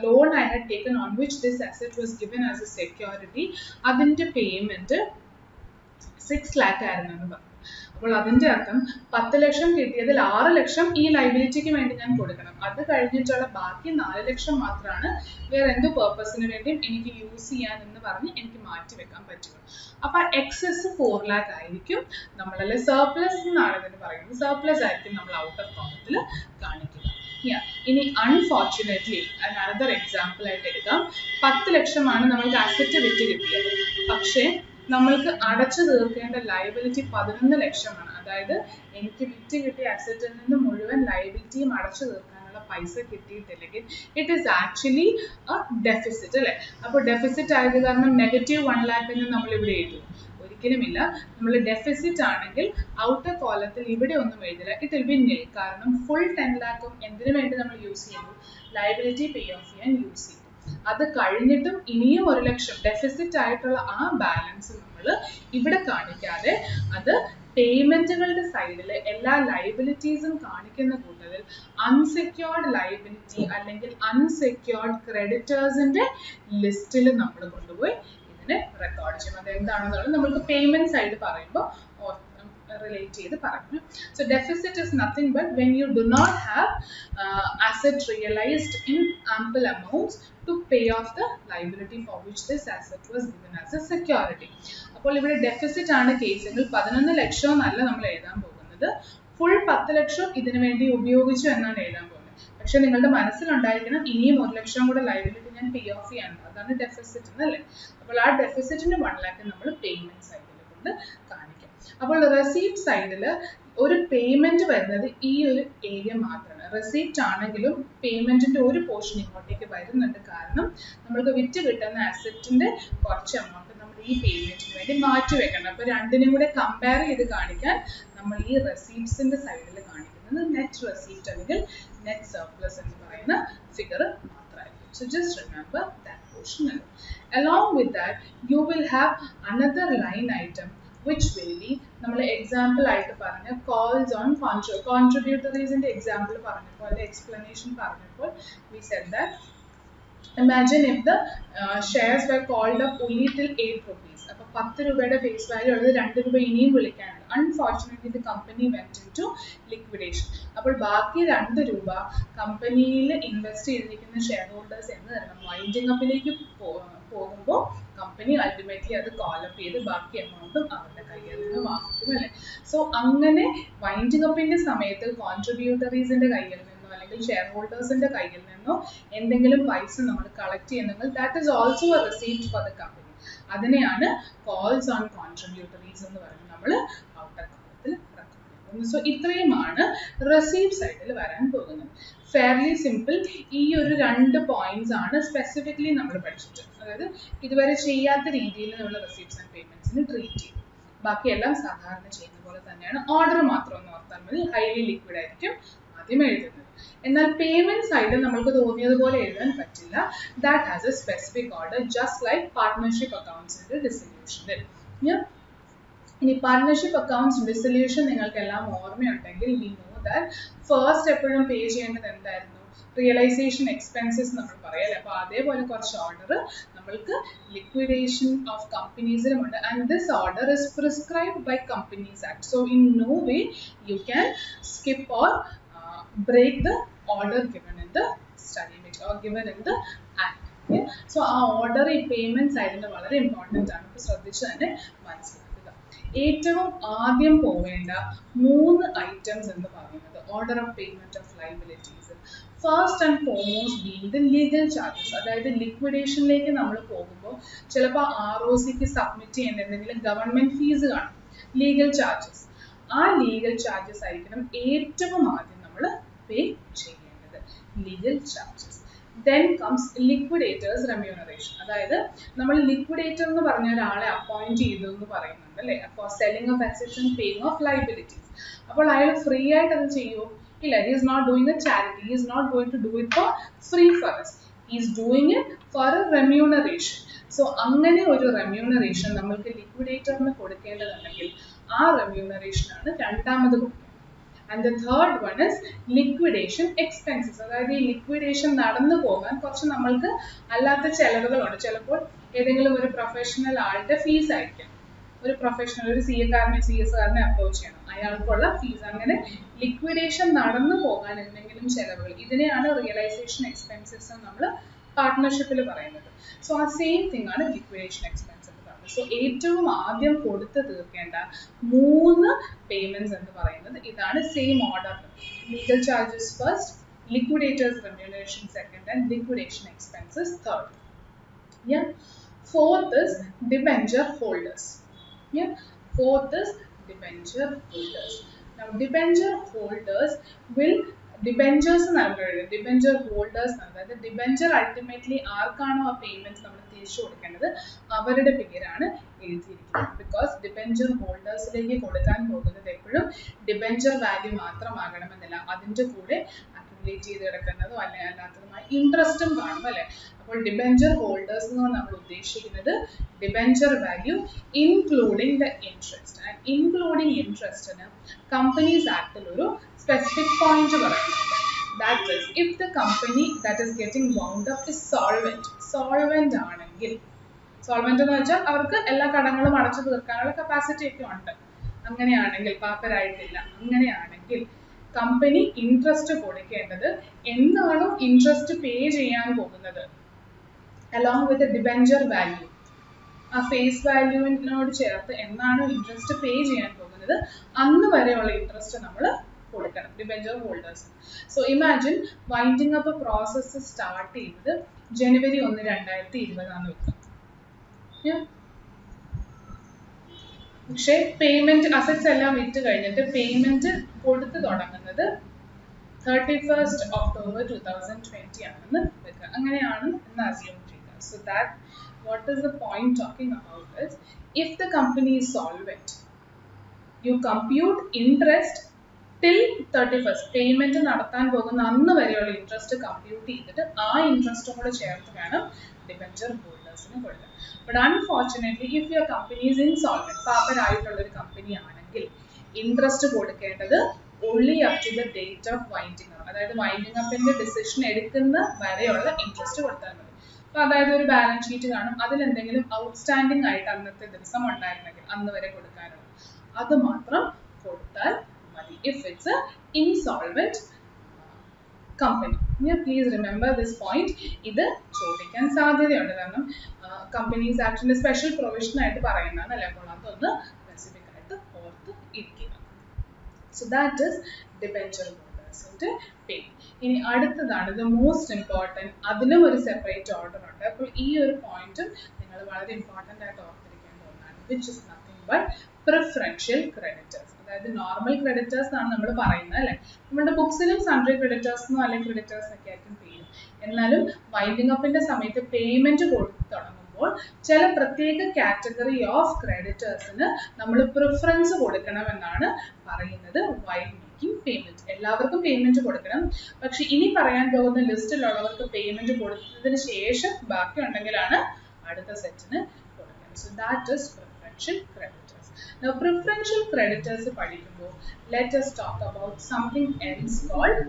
loan I had taken on which this asset was given as a security, adinte payment 6 lakh ആയിരുന്നു പറഞ്ഞു. അപ്പോൾ അതിന്റെ അർത്ഥം 10 ലക്ഷം കിട്ടിയതിൽ 6 ലക്ഷം ഈ ലയബിലിറ്റിക്ക് വേണ്ടി ഞാൻ കൊടുക്കണം. അത് കഴിഞ്ഞിട്ടുള്ള ബാക്കി 4 ലക്ഷം മാത്രമാണ് വേറെ എന്തോ പേർപ്പസിന് വേണ്ടിയും എനിക്ക് യൂസ് ചെയ്യാൻ എന്ന് പറഞ്ഞ് എനിക്ക് മാറ്റി വെക്കാൻ പറ്റുള്ളൂ. അപ്പൊ എക്സസ് 4 lakh ആയിരിക്കും നമ്മളല്ലേ സർപ്ലസ് എന്നാണ് ഇതിന് പറയുന്നത്. സർപ്ലസ് ആയിരിക്കും നമ്മൾ ഔട്ടർ കോളത്തിൽ കാണിക്കുക. ഇനി അൺഫോർച്ചുനേറ്റ്ലി അനദർ എക്സാമ്പിൾ ആയിട്ട് എടുക്കാം. 10 ലക്ഷമാണ് നമ്മൾക്ക് അസറ്റ് വിറ്റ് കിട്ടിയത്. പക്ഷേ നമ്മൾക്ക് അടച്ചു തീർക്കേണ്ട ലയബിലിറ്റി 11 ലക്ഷമാണ്. അതായത് എനിക്ക് വിറ്റ് കിട്ടിയ അസറ്റിൽ നിന്ന് മുഴുവൻ ലയബിലിറ്റിയും അടച്ചു തീർക്കാനുള്ള പൈസ കിട്ടിയിട്ടില്ലെങ്കിൽ it is actually a deficit അല്ലേ? അപ്പോൾ ഡെഫിസിറ്റ് ആയത് കാരണം -1 lakh എന്ന് നമ്മൾ ഇവിടെ എഴുതും? ഒരിക്കലുമില്ല. നമ്മൾ ഡെഫിസിറ്റ് ആണെങ്കിൽ ഔട്ടർ കോളത്തിൽ ഇവിടെ ഒന്നും എഴുതില്ല, ഇറ്റ് വിൽ ബി നിൽ. കാരണം ഫുൾ 10 lakh എന്തിനു വേണ്ടി നമ്മൾ യൂസ് ചെയ്യുന്നു? ലയബിലിറ്റി പേ ഓഫ് ചെയ്യാൻ യൂസ് ചെയ്യും. അത് കഴിഞ്ഞിട്ടും ഇനിയും 1 ലക്ഷം ഡെഫിസിറ്റ് ആയിട്ടുള്ള ആ ബാലൻസ് നമ്മൾ ഇവിടെ കാണിക്കാതെ അത് പേയ്മെന്റുകളുടെ സൈഡിൽ എല്ലാ ലയബിലിറ്റീസും കാണിക്കുന്ന കൂട്ടത്തിൽ അൺസെക്യൂർഡ് ലയബിലിറ്റി അല്ലെങ്കിൽ അൺസെക്യൂർഡ് ക്രെഡിറ്റേഴ്സിന്റെ ലിസ്റ്റിൽ നമ്മൾ കൊണ്ടുപോയി ഇതിനെ റെക്കോർഡ് ചെയ്യും. അത് എന്താണെന്നുള്ളത് നമുക്ക് പേയ്മെന്റ് സൈഡ് പറയുമ്പോൾ relate ചെയ്ത് പറഞ്ഞു. So deficit is nothing but when you do not have asset realized in ample amounts to pay off the liability for which this asset was given as a security. അപ്പോൾ ഇവിടെ deficit ആണ് കേസെങ്കിൽ 11 ലക്ഷം എന്നല്ല നമ്മൾ എഴുതാൻ പോകുന്നത്, full 10 ലക്ഷം ഇതിനു വേണ്ടി ഉപയോഗിച്ചു എന്നാണ് എഴുതാൻ പോകുന്നത്. പക്ഷെ നിങ്ങളുടെ മനസ്സിലുണ്ടായിരിക്കണം ഇനിയും 1 ലക്ഷം കൂടെ ലയബിലിറ്റി ഞാൻ പേ ഓഫ് ചെയ്യാനുണ്ട്, അതാണ് ഡെഫിസിറ്റ് എന്നല്ലേ? അപ്പോൾ ആ ഡെഫിസിറ്റിന് 1 lakh നമ്മൾ പേയ്മെന്റ് സൈഡിൽ കൊണ്ട് കാണിക്കും. അപ്പോൾ റെസീപ്റ്റ് സൈഡിൽ ഒരു പേയ്മെന്റ് വരുന്നത് ഈ ഒരു ഏരിയ മാത്രമാണ്. റെസീപ്റ്റ് ആണെങ്കിലും പേയ്മെന്റിന്റെ ഒരു പോർഷൻ ഇങ്ങോട്ടേക്ക് വരുന്നുണ്ട്. കാരണം നമ്മൾക്ക് വിറ്റ് കിട്ടുന്ന അസറ്റിന്റെ കുറച്ച് എമൗണ്ട് നമ്മൾ ഈ പേയ്മെന്റിന് വേണ്ടി മാറ്റി വെക്കണം. അപ്പോൾ രണ്ടിനും കൂടെ കമ്പയർ ചെയ്ത് കാണിക്കാൻ നമ്മൾ ഈ റെസീപ്റ്റ്സിന്റെ സൈഡിൽ കാണിക്കുന്നത് നെറ്റ് റെസീപ്റ്റ് അല്ലെങ്കിൽ നെറ്റ് സർപ്ലസ് എന്ന് പറയുന്ന ഫിഗർ മാത്രമായിരിക്കും. So just remember that portion. Along with that, you will have another line item which will be നമ്മൾ എക്സാമ്പിൾ ആയിട്ട് പറഞ്ഞ calls on contributories ന്റെ എക്സാമ്പിൾ പറഞ്ഞപ്പോൾ എക്സ്പ്ലനേഷൻ പറഞ്ഞപ്പോൾ we said that Imagine if the shares were called up only till 8 rupees. അപ്പോൾ 10 രൂപയുടെ face value ഉള്ളത് 2 രൂപ ഇനിയും വിളിക്കാനുണ്ട്. Unfortunately the company went into liquidation. അപ്പോൾ ബാക്കി 2 രൂപ കമ്പനിയിൽ ഇൻവെസ്റ്റ് ചെയ്തിരിക്കുന്ന ഷെയർ ഹോൾഡേഴ്സ് എന്ന് തരണം വൈൻഡിങ് അപ്പിലേക്ക് പോകുമ്പോൾ കമ്പനി അൾട്ടിമേറ്റ്ലി അത് കോളപ്പ് ചെയ്ത് ബാക്കി എമൗണ്ടും അവരുടെ കയ്യിൽ നിന്ന് വാങ്ങിക്കും അല്ലേ. സോ അങ്ങനെ വൈൻഡിങ് അപ്പിന്റെ സമയത്ത് കോൺട്രിബ്യൂട്ടറീസിന്റെ കയ്യിൽ അല്ലെങ്കിൽ ഷെയർ ഹോൾഡേഴ്സിന്റെ കയ്യിൽ നിന്നോ എന്തെങ്കിലും പൈസ നമ്മൾ കളക്ട് ചെയ്യുന്നെങ്കിൽ that is also A receipt for the company. അതിനെയാണ് കോൾസ് ഓൺ കോൺട്രിബ്യൂട്ടറീസ് എന്ന് പറയുന്നത് നമ്മൾ ഔട്ടർ കോളത്തിൽ റെക്കോർഡ് ചെയ്യുന്നത്. സോ ഇത്രയുമാണ് റെസീപ്റ്റ് സൈഡിൽ വരാൻ പോകുന്നത്. Fairly simple. ഈ ഒരു 2 പോയിന്റ്സ് ആണ് സ്പെസിഫിക്കലി നമ്മൾ പഠിച്ചിട്ട്, അതായത് ഇതുവരെ ചെയ്യാത്ത രീതിയിൽ നമ്മൾ റെസീപ്റ്റ്സ് ആൻഡ് പേയ്മെന്റ്സിന് ട്രീറ്റ് ചെയ്യും. ബാക്കിയെല്ലാം സാധാരണ ചെയ്യുന്ന പോലെ തന്നെയാണ്. ഓർഡർ മാത്രം ഒന്ന് ഓർത്താൽ മതി. ഹൈലി ലിക്വിഡ് ആയിരിക്കും ആദ്യം എഴുതുന്നത്. എന്നാൽ പേയ്മെന്റ് സൈഡിൽ നമുക്ക് തോന്നിയതുപോലെ എഴുതാൻ പറ്റില്ല. That has a specific order just like partnership അക്കൗണ്ട്സിന്റെ ഡിസൊല്യൂഷനിൽ. ഇനി പാർട്ട്ണർഷിപ്പ് അക്കൗണ്ട്സ് ഡിസൊല്യൂഷൻ നിങ്ങൾക്ക് എല്ലാം ഓർമ്മയുണ്ടെങ്കിൽ വി നോ ദാറ്റ് ഫസ്റ്റ് എപ്പോഴും പേ ചെയ്യേണ്ടത് എന്തായിരുന്നു? റിയലൈസേഷൻ എക്സ്പെൻസസ് നമ്മൾ പറയല്ലേ. അപ്പോൾ അതേപോലെ കുറച്ച് ഓർഡർ നമ്മൾക്ക് ലിക്വിഡേഷൻ ഓഫ് കമ്പനീസിലുമുണ്ട്. And this order is prescribed by companies act. So in no way you can skip or break the order given in the study material or given in the act. Okay? So our order ഈ payment side വളരെ important ആണ്. അപ്പോൾ ശ്രദ്ധിച്ച് തന്നെ മനസ്സിലാക്കുക. ഏറ്റവും ആദ്യം പോവേണ്ട 3 ഐറ്റംസ് എന്ന് പറയുന്നത് order of payment of liabilities. First and foremost being the legal charges. അതായത് ലിക്വിഡേഷനിലേക്ക് നമ്മൾ പോകുമ്പോൾ ചിലപ്പോൾ ROCക്ക് സബ്മിറ്റ് ചെയ്യേണ്ട എന്തെങ്കിലും ഗവൺമെന്റ് ഫീസ് കാണും, ലീഗൽ ചാർജസ്. ആ ലീഗൽ ചാർജസ് ആയിരിക്കണം ഏറ്റവും ആദ്യം pay ചെയ്യേണ്ടത്, legal charges. Then comes liquidators remuneration. അതായത് നമ്മൾ ലിക്വിഡേറ്റർ എന്ന് പറഞ്ഞ ഒരാളെ അപ്പോയിന്റ് ചെയ്തു എന്ന് പറയുന്നുണ്ട് അല്ലേ, for selling of assets and paying off liabilities. അപ്പോൾ അയാൾ ഫ്രീ ആയിട്ട് അത് ചെയ്യുമോ? ഇല്ല. He is not doing a charity. He is not going to do it for free for us. He is doing it for a remuneration. So അങ്ങനെ ഒരു remuneration നമ്മൾക്ക് ലിക്വിഡേറ്ററിന് കൊടുക്കേണ്ടതുണ്ടെങ്കിൽ ആ റെമ്യൂണറേഷൻ ആണ് രണ്ടാമത് കൊടുക്കുന്നത്. And the third one is liquidation expenses. അതായത് ഈ liquidation നടന്നു പോകാൻ കുറച്ച് നമ്മൾക്ക് അല്ലാത്ത ചെലവുകളുണ്ട്. ചിലപ്പോൾ ഏതെങ്കിലും ഒരു പ്രൊഫഷണൽ ആളുടെ ഫീസ് ആയിരിക്കും. ഒരു പ്രൊഫഷണൽ ഒരു CS കാരനെ അപ്രോച്ച് ചെയ്യണം, അയാൾക്കുള്ള ഫീസ്. അങ്ങനെ ലിക്വിഡേഷൻ നടന്നു പോകാൻ എന്തെങ്കിലും ചെലവുകൾ, ഇതിനെയാണ് റിയലൈസേഷൻ എക്സ്പെൻസസ് നമ്മൾ പാർട്ട്ണർഷിപ്പിൽ പറയുന്നത്. സോ ആ സെയിം തിങ് ആണ് ലിക്വിഡേഷൻ എക്സ്പെൻസസ്. സോ ഏറ്റവും ആദ്യം കൊടുത്ത് തീർക്കേണ്ട 3 പേയ്മെന്റ്സ് എന്ന് പറയുന്നത് ഇതാണ്. Same order. Legal charges first, liquidators remuneration second, and liquidation expenses third. Fourth is debenture holders. Fourth is debenture holders. Now debenture holders will debentures നൽകുന്നത്, debenture holders നൽകുന്നത്. Debenture ultimately ആർക്കാണോ ആ പേയ്മെന്റ് നമ്മൾ തിരിച്ചു കൊടുക്കേണ്ടത് അവരുടെ പേരാണ് എഴുതിയിരിക്കുന്നത്. ബിക്കോസ് ഡിബെഞ്ചർ ഹോൾഡേഴ്സിലേക്ക് കൊടുക്കാൻ പോകുന്നത് എപ്പോഴും ഡിബെഞ്ചർ വാല്യൂ മാത്രമാകണമെന്നില്ല, അതിൻ്റെ കൂടെ അക്യുമുലേറ്റ് ചെയ്ത് കിടക്കുന്നതോ അല്ലെങ്കിൽ അല്ലാത്തതുമായ ഇൻട്രസ്റ്റും കാണും അല്ലേ. അപ്പോൾ ഡിബെഞ്ചർ ഹോൾഡേഴ്സ് എന്ന് നമ്മൾ ഉദ്ദേശിക്കുന്നത് debenture value including the interest. And including ഇൻട്രസ്റ്റിന് കമ്പനീസ് ആക്ടിൽ ഒരു specific point പറയുന്നുണ്ട്. That is, if the company that is getting wound up is solvent ആണെങ്കിൽ, സോൾവെന്റ് എന്ന് വെച്ചാൽ അവർക്ക് എല്ലാ കടങ്ങളും അടച്ചു തീർക്കാനുള്ള കപ്പാസിറ്റി ഒക്കെ ഉണ്ട്, അങ്ങനെയാണെങ്കിൽ പാപ്പരായിട്ടില്ല, അങ്ങനെയാണെങ്കിൽ കമ്പനി ഇൻട്രസ്റ്റ് കൊടുക്കേണ്ടത് എന്നാണോ ഇൻട്രസ്റ്റ് പേ ചെയ്യാൻ പോകുന്നത് along with the debenture value, ആ ഫേസ് വാല്യൂവിനോട് ചേർത്ത് എന്നാണോ ഇൻട്രസ്റ്റ് പേ ചെയ്യാൻ പോകുന്നത് അന്ന് വരെയുള്ള ഇൻട്രസ്റ്റ് നമ്മൾ കൊടുക്കണം debenture holders. So imagine winding up process start ചെയ്തത് January 1, 2020 വെക്കാം. പക്ഷേ പേയ്മെന്റ് അസറ്റ്സ് എല്ലാം വിറ്റ് കഴിഞ്ഞിട്ട് പേയ്മെന്റ് കൊടുത്തു തുടങ്ങുന്നത് 31st October 2020 ആണെന്ന് വെക്കുക. അങ്ങനെയാണ് എന്ന് അസ്യൂം ചെയ്യുക. So that what is the point talking about is, if the company is solvent, you compute interest till 31st. Payment നടത്താൻ പോകുന്ന അന്ന് വരെയുള്ള ഇൻട്രസ്റ്റ് കമ്പ്യൂട്ട് ചെയ്തിട്ട് ആ ഇൻട്രസ്റ്റും കൂടെ ചേർത്ത് വേണം ഡിബെഞ്ചർ ഹോൾഡേഴ്സിന് കൊടുക്കാൻ. But unfortunately if your company is insolvent, പാപ്പരായിട്ടുള്ള ഒരു കമ്പനി ആണെങ്കിൽ ഇൻട്രസ്റ്റ് കൊടുക്കേണ്ടത് only up to the date of winding up. അതായത് വൈൻഡിങ് അപ്പിന്റെ ഡിസിഷൻ എടുക്കുന്ന വരെയുള്ള ഇൻട്രസ്റ്റ് കൊടുത്താൽ മതി. അപ്പോൾ അതായത് ഒരു ബാലൻസ് ഷീറ്റ് കാണും, അതിൽ എന്തെങ്കിലും ഔട്ട്സ്റ്റാൻഡിംഗ് ആയിട്ട് അന്നത്തെ ദിവസം ഉണ്ടായിരുന്നെങ്കിൽ അന്ന് വരെ കൊടുക്കാനുള്ള അത് മാത്രം കൊടുത്താൽ മതി. If it's insolvent company. Please remember this point. ഇത് ചോദിക്കാൻ സാധ്യതയുണ്ട്, കാരണം കമ്പനീസ് ആക്ടിന്റെ സ്പെഷ്യൽ പ്രൊവിഷൻ ആയിട്ട് പറയുന്നതാണ് അല്ലേ. അപ്പോൾ അതൊന്ന് സ്പെസിഫിക് ആയിട്ട് ഓർത്ത് ഇരിക്കുക. സോ ദാറ്റ് ഇസ് ഡിബെഞ്ചർ ഹോൾഡേഴ്സിന്റെ പേയ്മെന്റ്. ഇനി അടുത്തതാണ് ദ മോസ്റ്റ് ഇമ്പോർട്ടൻറ്റ്, അതിനും ഒരു സെപ്പറേറ്റ് ഓർഡർ ഉണ്ട്. അപ്പോൾ ഈ ഒരു പോയിന്റും നിങ്ങൾ വളരെ ഇമ്പോർട്ടൻ്റ് ആയിട്ട് ഓർത്തിരിക്കേണ്ട ഒന്നാണ്. Which is nothing but preferential creditors. അതായത് നോർമൽ ക്രെഡിറ്റേഴ്സ് ആണ് നമ്മൾ പറയുന്നത് അല്ലേ. നമ്മുടെ ബുക്സിലും സൺട്രി ക്രെഡിറ്റേഴ്സ് എന്നോ അല്ലെങ്കിൽ ക്രെഡിറ്റേഴ്സ് എന്നൊക്കെ ആയിരിക്കും പേര്. എന്നാലും വൈൻഡിങ് അപ്പിന്റെ സമയത്ത് പേയ്മെന്റ് കൊടുത്തു തുടങ്ങുമ്പോൾ ചില പ്രത്യേക കാറ്റഗറി ഓഫ് ക്രെഡിറ്റേഴ്സിന് നമ്മൾ പ്രിഫറൻസ് കൊടുക്കണമെന്നാണ് പറയുന്നത് വൈൽ മേക്കിംഗ് പേയ്മെന്റ്. എല്ലാവർക്കും പേയ്മെന്റ് കൊടുക്കണം, പക്ഷെ ഇനി പറയാൻ പോകുന്ന ലിസ്റ്റിലുള്ളവർക്ക് പേയ്മെന്റ് കൊടുത്തതിന് ശേഷം ബാക്കി ഉണ്ടെങ്കിലാണ് അടുത്ത സെറ്റിന് കൊടുക്കുന്നത്. So that is preferential creditors. Now preferential creditors പഠിക്കുമ്പോൾ let us talk about something else called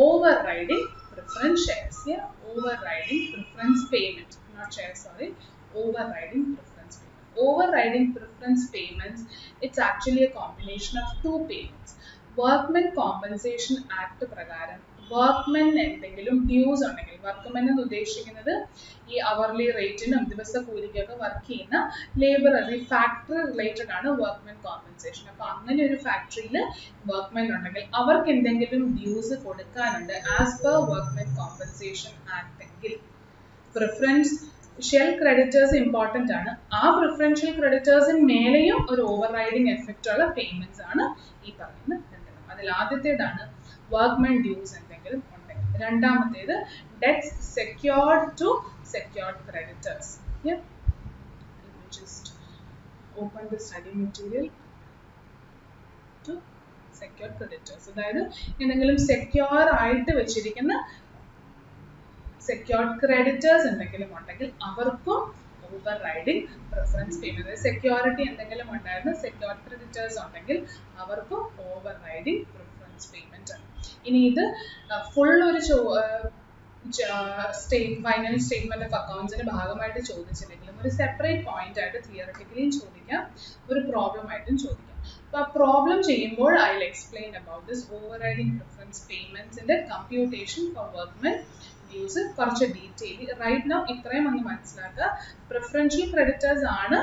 overriding preference shares. Yeah, overriding preference payment, not shares, sorry, overriding preference payment. Overriding preference payments, it's actually a combination of two payments. Workmen Compensation Act പ്രകാരം workmen എന്തെങ്കിലും dues ഉണ്ടെങ്കിൽ, workmen എന്ന് ഉദ്ദേശിക്കുന്നത് ഈ hourly റേറ്റിനും ദിവസ കൂലിക്കൊക്കെ work ചെയ്യുന്ന labour, അല്ലെങ്കിൽ factory related ആണ് വർക്ക്മെൻ കോമ്പൻസേഷൻ. അപ്പോൾ അങ്ങനെ ഒരു ഫാക്ടറിയിൽ വർക്ക്മെൻ ഉണ്ടെങ്കിൽ അവർക്ക് എന്തെങ്കിലും ഡ്യൂസ് കൊടുക്കാനുണ്ട് as per workmen compensation act എങ്കിൽ പ്രിഫറൻഷ്യൽ ക്രെഡിറ്റേഴ്സ് ഇമ്പോർട്ടൻ്റ് ആണ്. ആ പ്രിഫറൻഷ്യൽ ക്രെഡിറ്റേഴ്സിന് മേലെയും ഒരു ഓവർ റൈഡിങ് എഫക്റ്റ് ഉള്ള പേയ്മെന്റ്സ് ആണ് ഈ പറയുന്ന രണ്ടെണ്ണം. അതിൽ ആദ്യത്തേതാണ് വർക്ക്മെൻ ഡ്യൂസ് എന്തെങ്കിലും ഉണ്ടെങ്കിൽ. രണ്ടാമത്തേത് debts secured to secured creditors. Yeah, let me just open the study material to secured creditors. അതായത് എന്തെങ്കിലും സെക്യൂർ ആയിട്ട് വെച്ചിരിക്കുന്ന സെക്യൂർഡ് ക്രെഡിറ്റേഴ്സ് എന്തെങ്കിലും ഉണ്ടെങ്കിൽ അവർക്കും over riding preference payment. Security എന്തെങ്കിലും ഉണ്ടായിരുന്നു, സെക്യൂർഡ് ക്രെഡിറ്റേഴ്സ് ഉണ്ടെങ്കിൽ അവർക്കും ഓവർ റൈഡിങ് പ്രിഫറൻസ് പേയ്മെന്റ് ആണ്. ഇനി ഇത് ഫുൾ ഒരു ഫൈനൽ സ്റ്റേറ്റ്മെന്റ് ഓഫ് അക്കൗണ്ട്സിന്റെ ഭാഗമായിട്ട് ചോദിച്ചില്ലെങ്കിലും ഒരു സെപ്പറേറ്റ് പോയിന്റ് ആയിട്ട് തിയററ്റിക്കലിയും ചോദിക്കാം, ഒരു പ്രോബ്ലം ആയിട്ടും ചോദിക്കാം. അപ്പോൾ ആ പ്രോബ്ലം ചെയ്യുമ്പോൾ I will explain about this overriding preference പേയ്മെന്റ്സിന്റെ കമ്പ്യൂട്ടേഷൻ ഫോർ വർക്ക്മെൻ ഡ്യൂസ് കുറച്ച് ഡീറ്റെയിൽ. റൈറ്റ് നൗ ഇത്രയും ഒന്ന് മനസ്സിലാക്കുക. പ്രിഫറൻഷ്യൽ ക്രെഡിറ്റേഴ്സ് ആണ്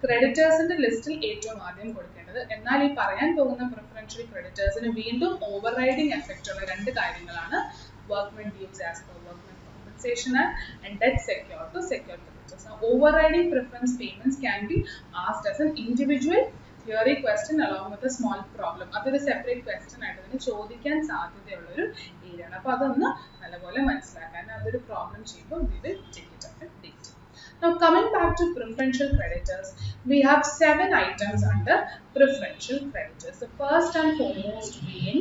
ക്രെഡിറ്റേഴ്സിന്റെ ലിസ്റ്റിൽ ഏറ്റവും ആദ്യം കൊടുക്കേണ്ടത്. എന്നാൽ ഈ പറയാൻ പോകുന്ന പ്രിഫറൻഷ്യൽ ക്രെഡിറ്റേഴ്സിന് വീണ്ടും ഓവർ റൈഡിങ് എഫക്റ്റ് ഉള്ള രണ്ട് കാര്യങ്ങളാണ് workmen dues as per Workmen Compensation Act and debt secured to secured creditors. Now, overriding preference payments can be asked as an individual theory question along with a small problem. അതൊരു separate question ആയിട്ട് തന്നെ ചോദിക്കാൻ സാധ്യതയുള്ളൊരു ഏരിയയാണ്. അപ്പോൾ അതൊന്ന് നല്ലപോലെ മനസ്സിലാക്കാൻ അതൊരു പ്രോബ്ലം ചെയ്യുമ്പോൾ we will take it up in detail. Now, coming back to preferential creditors, we have 7 items under preferential creditors. The first and foremost being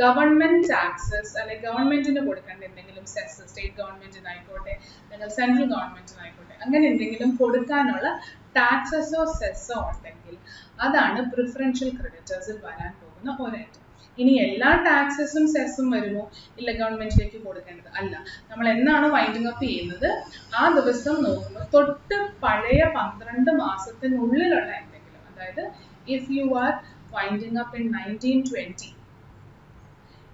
government taxes, അല്ലെങ്കിൽ ഗവൺമെന്റിന് കൊടുക്കേണ്ട എന്തെങ്കിലും സെസ്, സ്റ്റേറ്റ് ഗവൺമെന്റിനായിക്കോട്ടെ അല്ലെങ്കിൽ സെൻട്രൽ ഗവൺമെന്റിനായിക്കോട്ടെ അങ്ങനെ എന്തെങ്കിലും കൊടുക്കാനുള്ള ടാക്സസോ സെസ്സോ ഉണ്ടെങ്കിൽ അതാണ് പ്രിഫറൻഷ്യൽ ക്രെഡിറ്റേഴ്സിൽ വരാൻ പോകുന്ന ഒരു ഐറ്റം. ഇനി എല്ലാ ടാക്സസും സെസ്സും വരുമോ? ഇല്ല, ഗവൺമെന്റിലേക്ക് കൊടുക്കേണ്ടത് അല്ല. നമ്മൾ എന്നാണ് വൈൻഡിങ് അപ്പ് ചെയ്യുന്നത് ആ ദിവസം നോക്കുമ്പോൾ തൊട്ട് പഴയ 12 മാസത്തിനുള്ളിലുള്ള എന്തെങ്കിലും, അതായത് if you are winding up in 1920,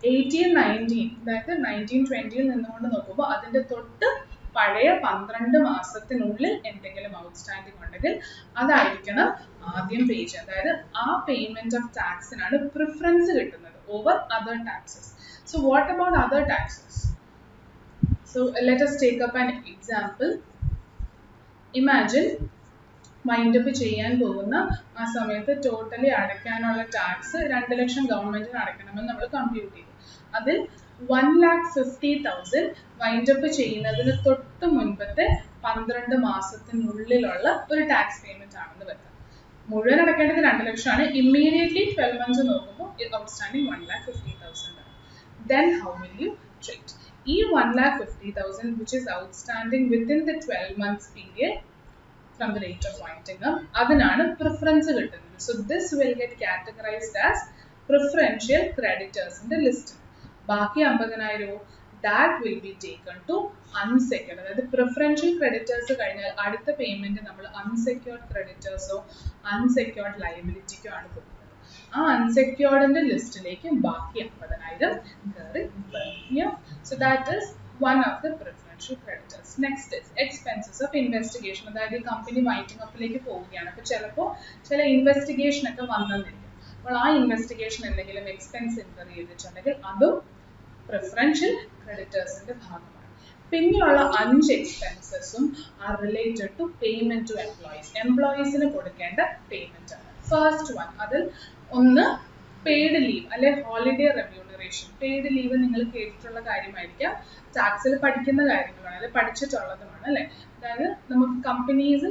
1819, അതായത് 1920 നിന്നുകൊണ്ട് നോക്കുമ്പോൾ അതിന്റെ തൊട്ട് പഴയ 12 മാസത്തിനുള്ളിൽ എന്തെങ്കിലും ഔട്ട്സ്റ്റാൻഡിംഗ് ഉണ്ടെങ്കിൽ അതായിരിക്കണം ആദ്യം പേ ചെയ്യുക. അതായത് ആ പേയ്മെന്റ് ഓഫ് ടാക്സിനാണ് പ്രിഫറൻസ് കിട്ടുന്നത് over other taxes. So what about other taxes? So let us take up an example. Imagine wind up ചെയ്യാൻ പോകുന്ന ആ സമയത്ത് ടോട്ടലി അടയ്ക്കാനുള്ള ടാക്സ് 2 ലക്ഷം ഗവൺമെന്റിന് അടയ്ക്കണമെന്ന് നമ്മൾ കമ്പ്യൂട്ട് ചെയ്തു. അതിൽ 1,50,000 വൈൻഡ് അപ്പ് ചെയ്യുന്നതിന് തൊട്ട് മുൻപത്തെ 12 മാസത്തിനുള്ളിലുള്ള ഒരു ടാക്സ് പേയ്മെന്റ് ആണെന്ന് വെക്കാം. മുഴുവൻ അടയ്ക്കേണ്ടത് 2 ലക്ഷമാണ്. ഇമ്മീഡിയറ്റ്ലി 12 months നോക്കുമ്പോൾ ഔട്ട്സ്റ്റാൻഡിംഗ് 1,50,000 ആണ്. Then how will you treat? ഈ 1,50,000 which is outstanding within the 12 months period from the date of winding up, അതിനാണ് പ്രിഫറൻസ് കിട്ടുന്നത്. So this will get categorized as preferential creditors in the list. ബാക്കി 50,000 that will be taken to unsecured. അതായത് preferential creditors കഴിഞ്ഞാൽ അടുത്ത payment നമ്മൾ unsecured ക്രെഡിറ്റേഴ്സോ unsecured ലയബിലിറ്റിക്കോ ആണ് കൊടുക്കുന്നത്. ആ അൺസെക്യൂർഡിന്റെ ലിസ്റ്റിലേക്ക് ബാക്കി 50,000 കയറി വരും. So that is one of the preferential creditors. Next is expenses of investigation. അതായത് ഈ കമ്പനി വൈൻഡിങ് അപ്പിലേക്ക് പോവുകയാണ്. അപ്പോൾ ചിലപ്പോൾ ചില ഇൻവെസ്റ്റിഗേഷൻ ഒക്കെ വന്നെന്നിരിക്കും. അപ്പോൾ ആ ഇൻവെസ്റ്റിഗേഷൻ എന്തെങ്കിലും എക്സ്പെൻസ് ഇൻകർ ചെയ്തിട്ടുണ്ടെങ്കിൽ അതും പ്രിഫറൻഷ്യൽ ക്രെഡിറ്റേഴ്സിന്റെ ഭാഗമാണ്. പിന്നെയുള്ള 5 എക്സ്പെൻസസും are related to payment to employees. എംപ്ലോയീസിന് കൊടുക്കേണ്ട പേയ്മെന്റ് ആണ്. ഫസ്റ്റ് വൺ, അതിൽ ഒന്ന് പെയ്ഡ് ലീവ് അല്ലെ ഹോളിഡേ റെമ്യൂണറേഷൻ. പെയ്ഡ് ലീവ് നിങ്ങൾ കേട്ടിട്ടുള്ള കാര്യമായിരിക്കാം, ടാക്സിൽ പഠിക്കുന്ന കാര്യങ്ങളാണ്, അല്ലെ പഠിച്ചിട്ടുള്ളതുമാണ് അല്ലെ. അതായത് നമുക്ക് കമ്പനീസ്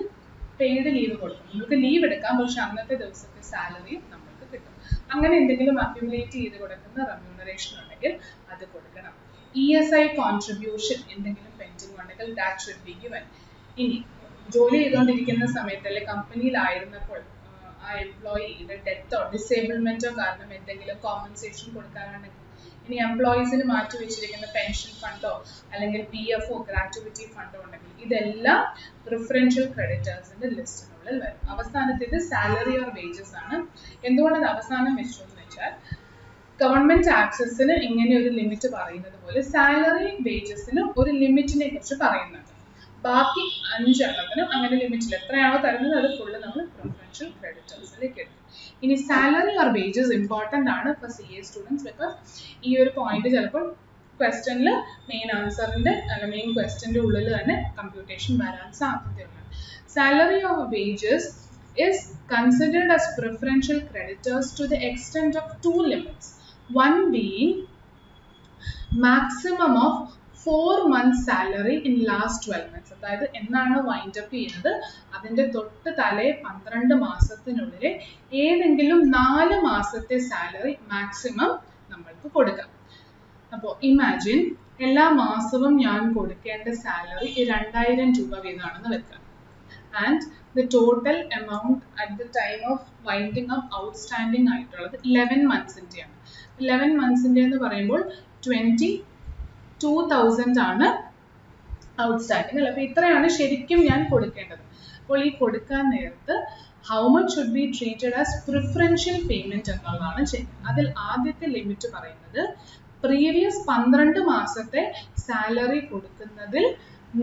പെയ്ഡ് ലീവ് കൊടുക്കും. നമുക്ക് ലീവ് എടുക്കാം, പക്ഷെ അന്നത്തെ ദിവസത്തെ സാലറി നമ്മൾക്ക് കിട്ടും. അങ്ങനെ എന്തെങ്കിലും അക്യുമുലേറ്റ് ചെയ്ത് കൊടുക്കുന്ന റെമ്യൂണറേഷൻ ഉണ്ടെങ്കിൽ അത് കൊടുക്കണം. ESI കോൺട്രിബ്യൂഷൻ എന്തെങ്കിലും പെൻഡിങ് ഉണ്ടെങ്കിൽ ദാറ്റ് ഷുഡ് ബി ഗിവൻ. ഇനി ജോലി ചെയ്തുകൊണ്ടിരിക്കുന്ന സമയത്ത് അല്ലെ കമ്പനിയിലായിരുന്നപ്പോൾ ആ എംപ്ലോയിയുടെ ഡെത്തോ ഡിസേബിൾമെന്റോ കാരണം എന്തെങ്കിലും കോമ്പൻസേഷൻ കൊടുക്കാനുണ്ടെങ്കിൽ, ഇനി എംപ്ലോയീസിന് മാറ്റി വെച്ചിരിക്കുന്ന പെൻഷൻ ഫണ്ടോ അല്ലെങ്കിൽ PFO ഗ്രാറ്റുവിറ്റി ഫണ്ടോ ഉണ്ടെങ്കിൽ ഇതെല്ലാം പ്രിഫറൻഷ്യൽ ക്രെഡിറ്റേഴ്സിന്റെ ലിസ്റ്റിനുള്ളിൽ വരും. അവസാനത്തേത് സാലറി ഓർ വേജസ് ആണ്. എന്തുകൊണ്ടത് അവസാനം വെച്ചു എന്ന് വെച്ചാൽ ഗവൺമെന്റ് ടാക്സസിന് ഇങ്ങനെ ഒരു ലിമിറ്റ് പറയുന്നത് പോലെ സാലറി വേജസിന് ഒരു ലിമിറ്റിനെ കുറിച്ച് പറയുന്നുണ്ട്. ബാക്കി 5 എണ്ണത്തിനും അങ്ങനെ ലിമിറ്റിൽ എത്രയാണോ തരുന്നത് അത് ഫുള്ള് നമ്മൾ പ്രിഫറൻഷ്യൽ ക്രെഡിറ്റേഴ്സിലേക്ക് എടുക്കും. ഇനി സാലറി ഓർ വേജസ് ഇമ്പോർട്ടൻ്റ് ആണ് ഫോർ CA സ്റ്റുഡൻസ്. ബിക്കോസ് ഈ ഒരു പോയിന്റ് ചിലപ്പോൾ ക്വസ്റ്റനിൽ മെയിൻ ആൻസറിന്റെ അല്ല മെയിൻ ക്വസ്റ്റന്റെ ഉള്ളിൽ തന്നെ കമ്പ്യൂട്ടേഷൻ വരാൻ സാധ്യതയുണ്ട്. Salary or wages is considered as preferential creditors to the extent of 2 limits. One being maximum of 4 months salary in last 12 months. അതായത് എന്നാണ് വൈൻഡ് അപ്പ് ചെയ്യുന്നത് അതിന്റെ തൊട്ട് തലേ 12 മാസത്തിനുള്ളിൽ ഏതെങ്കിലും 4 മാസത്തെ സാലറി മാക്സിമം നമ്മൾക്ക് കൊടുക്കാം. അപ്പോൾ ഇമാജിൻ എല്ലാ മാസവും ഞാൻ കൊടുക്കേണ്ട സാലറി 2000 രൂപ വീതമാണെന്ന് വെക്കാം. And the total amount at the time of winding up outstanding ആയിട്ടുള്ളത് 11 monthsന്റെ ആണ്. 11 monthsന്റെ എന്ന് പറയുമ്പോൾ 22,000 ആണ് ഔട്ട്സ്റ്റാൻഡിങ് അല്ല. അപ്പോൾ ഇത്രയാണ് ശരിക്കും ഞാൻ കൊടുക്കേണ്ടത്. അപ്പോൾ ഈ കൊടുക്കാൻ നേരത്ത് how much should be treated as preferential payment എന്നുള്ളതാണ് ചെയ്യുന്നത്. അതിൽ ആദ്യത്തെ ലിമിറ്റ് പറയുന്നത് പ്രീവിയസ് 12 മാസത്തെ സാലറി കൊടുക്കുന്നതിൽ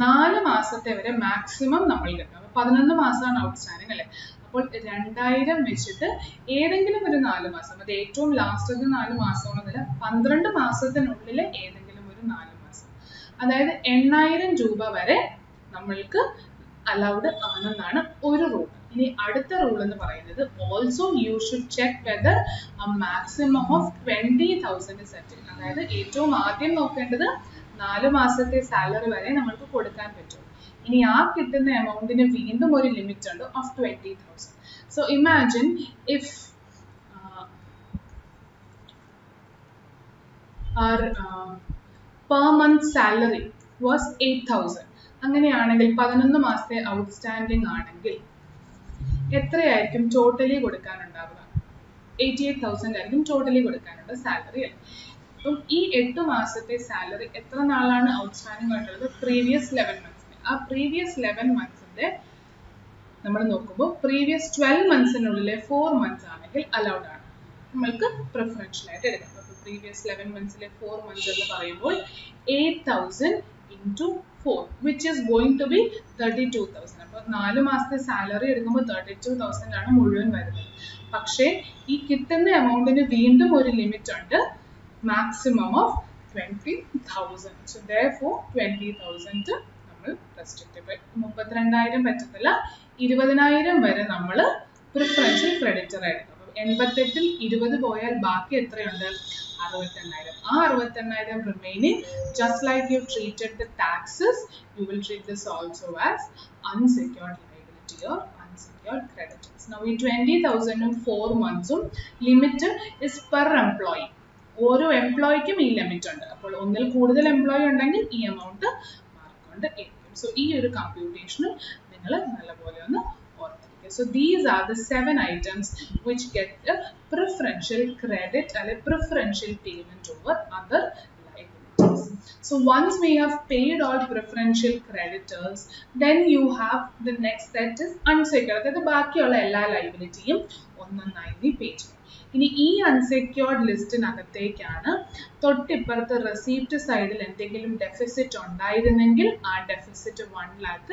4 മാസത്തെ വരെ മാക്സിമം നമ്മൾ കിട്ടും. 11 മാസമാണ് ഔട്ട്സ്റ്റാൻഡിങ് അല്ലേ. അപ്പോൾ 2000 വെച്ചിട്ട് ഏതെങ്കിലും ഒരു 4 മാസം, അത് ഏറ്റവും ലാസ്റ്റത്തെ 4 മാസമാണെന്നില്ല, 12 മാസത്തിനുള്ളിൽ ഏതെങ്കിലും ഒരു 4 മാസം, അതായത് 8000 രൂപ വരെ നമ്മൾക്ക് അലൗഡ് ആണെന്നാണ് ഒരു റൂൾ. ഇനി അടുത്ത റൂൾ എന്ന് പറയുന്നത് also you should check whether a maximum of 20,000 is set. അതായത് ഏറ്റവും ആദ്യം നോക്കേണ്ടത് 4 മാസത്തെ സാലറി വരെ നമ്മൾക്ക് കൊടുക്കാൻ പറ്റും. ഇനി ആ കിട്ടുന്ന എമൗണ്ടിന് വീണ്ടും ഒരു ലിമിറ്റ് ഉണ്ട് of 20,000. So imagine if our per month salary was 8,000. അങ്ങനെയാണെങ്കിൽ 11 മാസത്തെ ഔട്ട്സ്റ്റാൻഡിങ് ആണെങ്കിൽ എത്രയായിരിക്കും ടോട്ടലി കൊടുക്കാനുണ്ടാവുക? 88,000 ആയിരിക്കും ടോട്ടലി കൊടുക്കാനുള്ള സാലറി അല്ലേ. അപ്പം ഈ 8 മാസത്തെ സാലറി എത്ര നാളാണ് ഔട്ട്സ്റ്റാൻഡിങ് ആയിട്ടുള്ളത്? Previous 11 months. ആ പ്രീവിയസ് 11 monthsന്റെ നമ്മൾ നോക്കുമ്പോൾ പ്രീവിയസ് 12 monthsനുള്ളിലെ 4 months ആണെങ്കിൽ അലൗഡ് ആണ്, നമ്മൾക്ക് പ്രിഫറൻഷ്യൽ ആയിട്ട് എടുക്കാം. അപ്പോൾ പ്രീവിയസ് 11 monthsലെ 4 months എന്ന് പറയുമ്പോൾ 8,000 into 4 which is going to be 32,000. അപ്പോൾ 4 മാസത്തെ സാലറി എടുക്കുമ്പോൾ 32,000 ആണ് മുഴുവൻ വരുന്നത്. പക്ഷേ ഈ കിട്ടുന്ന എമൗണ്ടിന് വീണ്ടും ഒരു ലിമിറ്റ് ഉണ്ട്, maximum of 20,000. So therefore 20,000 നമ്മൾ റെസ്ട്രിക്റ്റഡ്. 32,000 പറ്റത്തില്ല, 20,000 വരെ നമ്മൾ പ്രിഫറൻഷ്യൽ ക്രെഡിറ്റർ എടുക്കും. അപ്പോൾ 88-ൽ 20 പോയാൽ ബാക്കി എത്രയുണ്ട്? 68,000. ആ 68,000 remaining, just like you treated the taxes, you will treat this also as unsecured liability or unsecured creditors. Now ഈ 20,000 4 months limit is per employee. ഓരോ എംപ്ലോയിക്കും ഈ ലിമിറ്റ് ഉണ്ട്. അപ്പോൾ ഒന്നിൽ കൂടുതൽ എംപ്ലോയി ഉണ്ടെങ്കിൽ ഈ എമൗണ്ട് മാറിക്കൊണ്ട് ഇരിക്കും. സോ ഈ ഒരു കമ്പ്യൂട്ടേഷനും നിങ്ങൾ നല്ലപോലെ ഒന്ന് ഓർത്തിരിക്കുക. So these are the 7 items which get a preferential credit അല്ലെങ്കിൽ preferential payment over other liability. creditors. So once we have paid all preferential creditors, then you have the next that is unsecured. അതായത് ബാക്കിയുള്ള എല്ലാ ലൈബിലിറ്റിയും ഒന്നൊന്നായി പേ ചെയ്യും. ഇനി ഈ unsecured ലിസ്റ്റിനകത്തേക്കാണ് തൊട്ടിപ്പുറത്ത് receipt സൈഡിൽ എന്തെങ്കിലും ഡെഫിസിറ്റ് ഉണ്ടായിരുന്നെങ്കിൽ ആ ഡെഫിസിറ്റ് 1 lakh